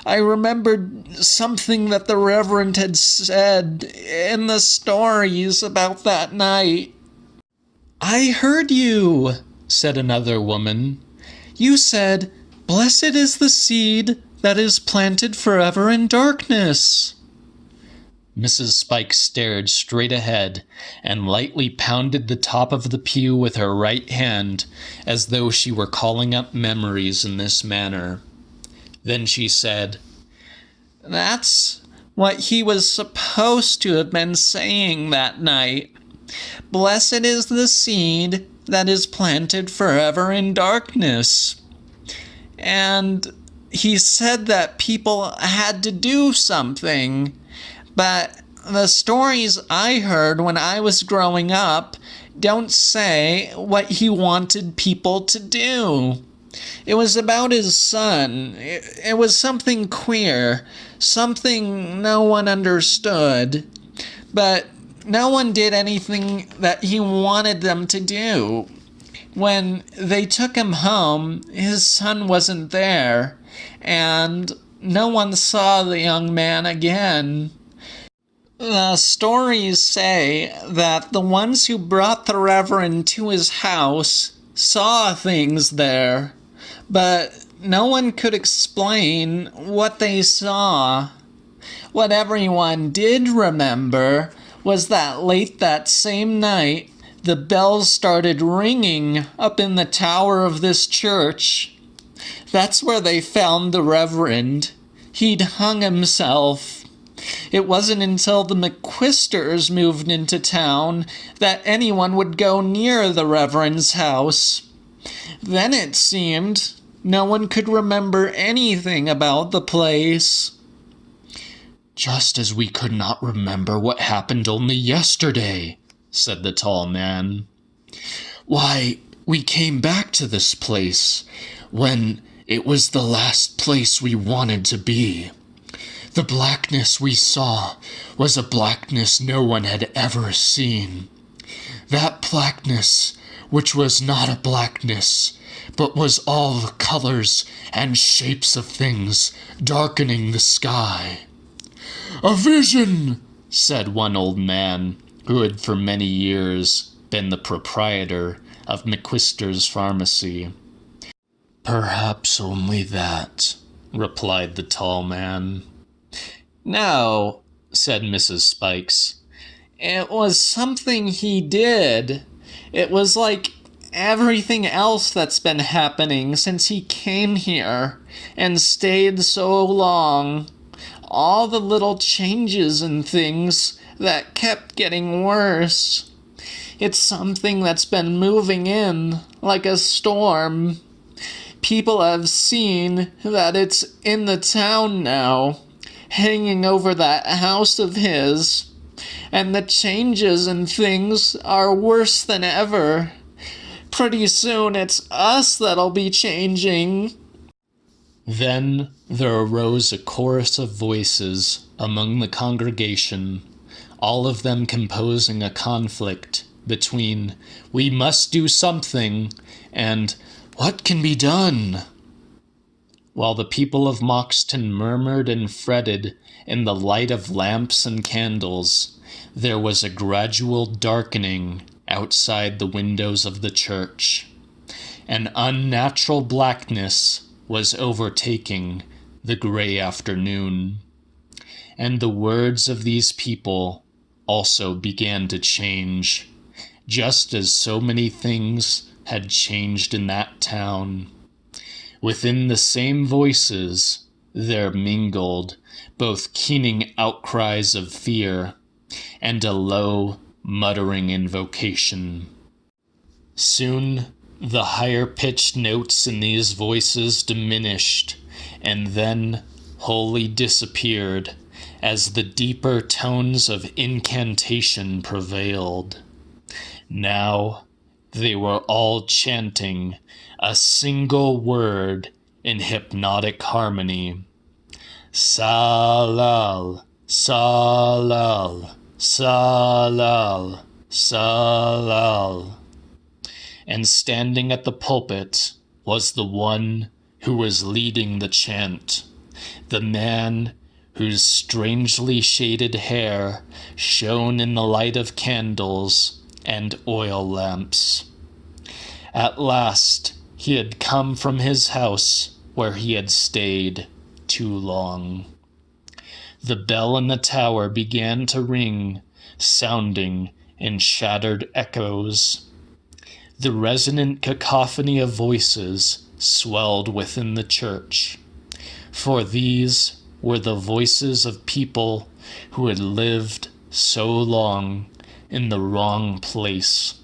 I remembered something that the Reverend had said in the stories about that night." "I heard you," said another woman. "You said, 'Blessed is the seed that is planted forever in darkness.'" Mrs. Spike stared straight ahead and lightly pounded the top of the pew with her right hand, as though she were calling up memories in this manner. Then she said, "That's what he was supposed to have been saying that night. 'Blessed is the seed that is planted forever in darkness.' And he said that people had to do something, but the stories I heard when I was growing up don't say what he wanted people to do. It was about his son. It was something queer, something no one understood, but no one did anything that he wanted them to do. When they took him home, his son wasn't there, and no one saw the young man again. The stories say that the ones who brought the Reverend to his house saw things there, but no one could explain what they saw. What everyone did remember was that late that same night, the bells started ringing up in the tower of this church. That's where they found the Reverend. He'd hung himself. It wasn't until the McQuisters moved into town that anyone would go near the Reverend's house. Then it seemed no one could remember anything about the place. "Just as we could not remember what happened only yesterday," said the tall man. "Why, we came back to this place when it was the last place we wanted to be. The blackness we saw was a blackness no one had ever seen. That blackness, which was not a blackness, but was all the colors and shapes of things darkening the sky." "A vision," said one old man, who had for many years been the proprietor of McQuister's pharmacy. "Perhaps only that," replied the tall man. "No," said Mrs. Spikes. "It was something he did. It was like everything else that's been happening since he came here and stayed so long. All the little changes and things that kept getting worse. It's something that's been moving in like a storm. People have seen that it's in the town now, hanging over that house of his, and the changes and things are worse than ever. Pretty soon it's us that'll be changing." Then there arose a chorus of voices among the congregation, all of them composing a conflict between "we must do something" and "what can be done?" While the people of Moxton murmured and fretted in the light of lamps and candles, there was a gradual darkening outside the windows of the church. An unnatural blackness was overtaking the gray afternoon, and the words of these people also began to change, just as so many things had changed in that town. Within the same voices there mingled both keening outcries of fear and a low, muttering invocation. Soon the higher-pitched notes in these voices diminished, and then wholly disappeared as the deeper tones of incantation prevailed. Now they were all chanting a single word in hypnotic harmony. Tsalal, Tsalal, Tsalal, Tsalal. And standing at the pulpit was the one who was leading the chant, the man whose strangely shaded hair shone in the light of candles and oil lamps. At last he had come from his house where he had stayed too long. The bell in the tower began to ring, sounding in shattered echoes. The resonant cacophony of voices swelled within the church, for these were the voices of people who had lived so long in the wrong place.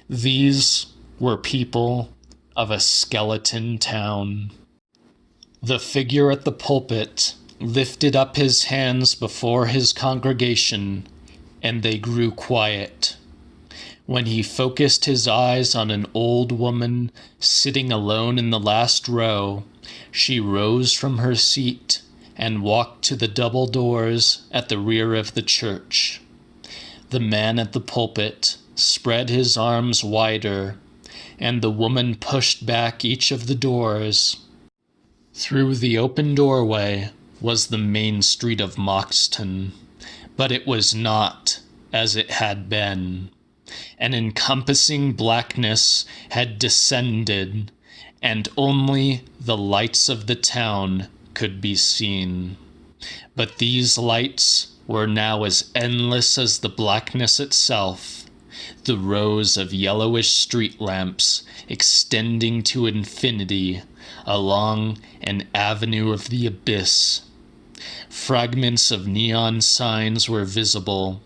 These were people of a skeleton town. The figure at the pulpit lifted up his hands before his congregation, and they grew quiet. When he focused his eyes on an old woman sitting alone in the last row, she rose from her seat and walked to the double doors at the rear of the church. The man at the pulpit spread his arms wider, and the woman pushed back each of the doors. Through the open doorway was the main street of Moxton, but it was not as it had been. An encompassing blackness had descended, and only the lights of the town could be seen. But these lights were now as endless as the blackness itself, the rows of yellowish street lamps extending to infinity along an avenue of the abyss. Fragments of neon signs were visible,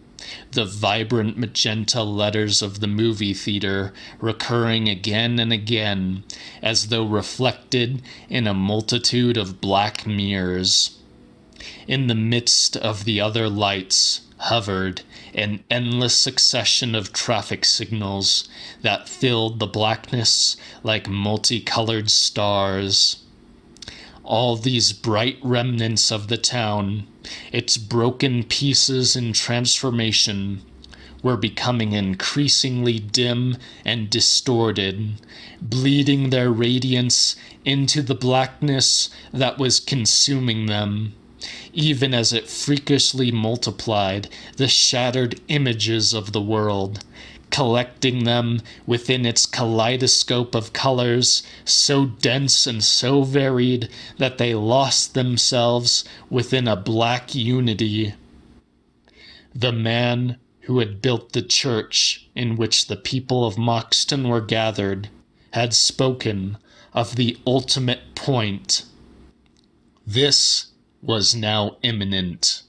the vibrant magenta letters of the movie theater recurring again and again as though reflected in a multitude of black mirrors. In the midst of the other lights hovered an endless succession of traffic signals that filled the blackness like multicolored stars. All these bright remnants of the town, its broken pieces in transformation, were becoming increasingly dim and distorted, bleeding their radiance into the blackness that was consuming them, even as it freakishly multiplied the shattered images of the world, collecting them within its kaleidoscope of colors so dense and so varied that they lost themselves within a black unity. The man who had built the church in which the people of Moxton were gathered had spoken of the ultimate point. This was now imminent,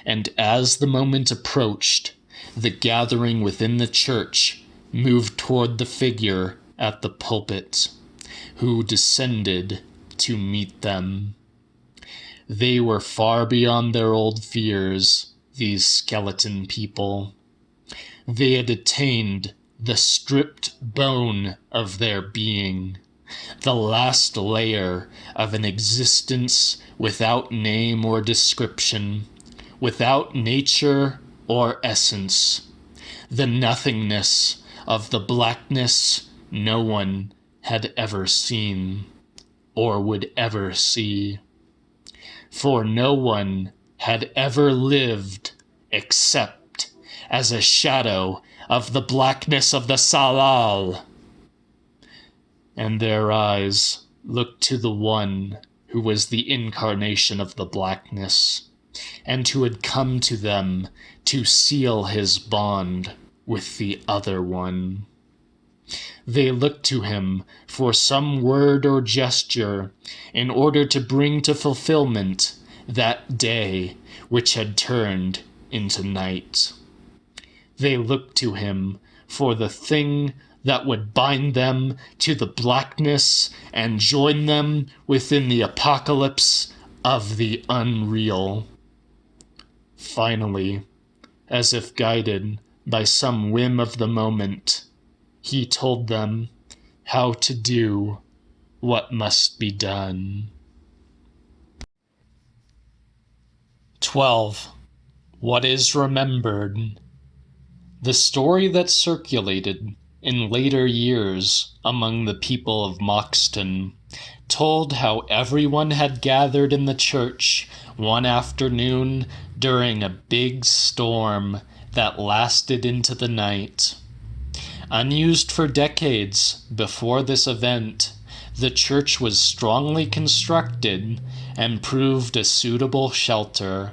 and as the moment approached, the gathering within the church moved toward the figure at the pulpit, who descended to meet them. They were far beyond their old fears, these skeleton people. They had attained the stripped bone of their being, the last layer of an existence without name or description, without nature or essence, the nothingness of the blackness no one had ever seen or would ever see. For no one had ever lived except as a shadow of the blackness of the Tsalal. And their eyes looked to the one who was the incarnation of the blackness, and who had come to them to seal his bond with the other one. They looked to him for some word or gesture in order to bring to fulfillment that day which had turned into night. They looked to him for the thing that would bind them to the blackness and join them within the apocalypse of the unreal. Finally, as if guided by some whim of the moment, he told them how to do what must be done. 12. What is remembered? The story that circulated in later years among the people of Moxton told how everyone had gathered in the church one afternoon during a big storm that lasted into the night. Unused for decades before this event, the church was strongly constructed and proved a suitable shelter.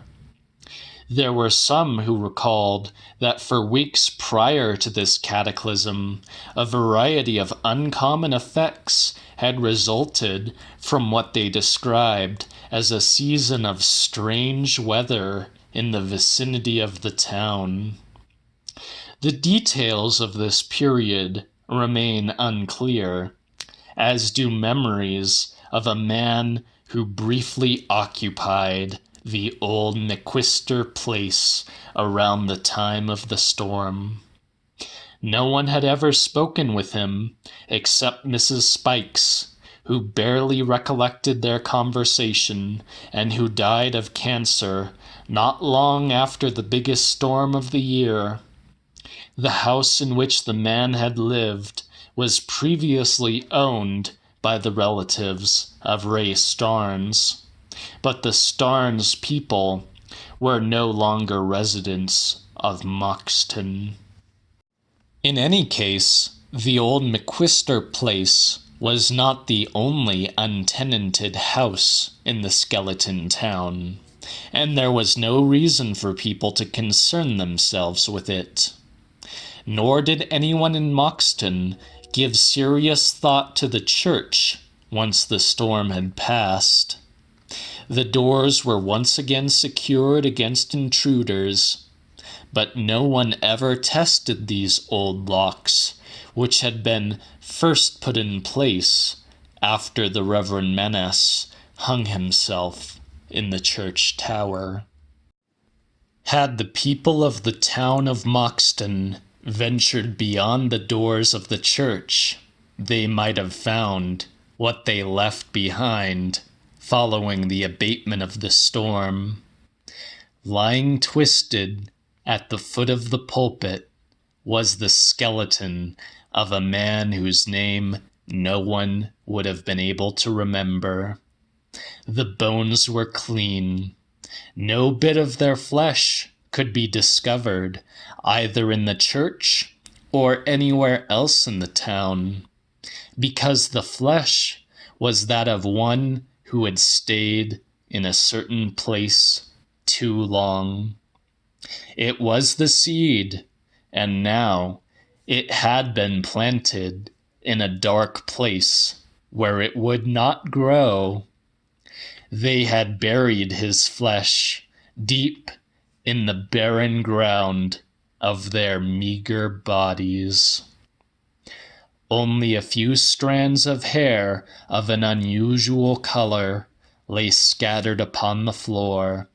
There were some who recalled that for weeks prior to this cataclysm, a variety of uncommon effects had resulted from what they described as a season of strange weather in the vicinity of the town. The details of this period remain unclear, as do memories of a man who briefly occupied the old McQuister place around the time of the storm. No one had ever spoken with him except Mrs. Spikes, who barely recollected their conversation and who died of cancer not long after the biggest storm of the year. The house in which the man had lived was previously owned by the relatives of Ray Starnes, but the Starnes people were no longer residents of Moxton. In any case, the old McQuister place was not the only untenanted house in the skeleton town, and there was no reason for people to concern themselves with it. Nor did anyone in Moxton give serious thought to the church once the storm had passed. The doors were once again secured against intruders, but no one ever tested these old locks, which had been first put in place after the Reverend Menace hung himself in the church tower. Had the people of the town of Moxton ventured beyond the doors of the church, they might have found what they left behind following the abatement of the storm. Lying twisted at the foot of the pulpit was the skeleton of a man whose name no one would have been able to remember. The bones were clean. No bit of their flesh could be discovered, either in the church or anywhere else in the town, because the flesh was that of one who had stayed in a certain place too long. It was the seed, and now it had been planted in a dark place where it would not grow. They had buried his flesh deep in the barren ground of their meager bodies. Only a few strands of hair of an unusual color lay scattered upon the floor,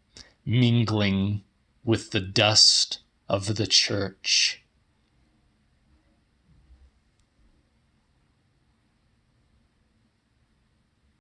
mingling with the dust of the church.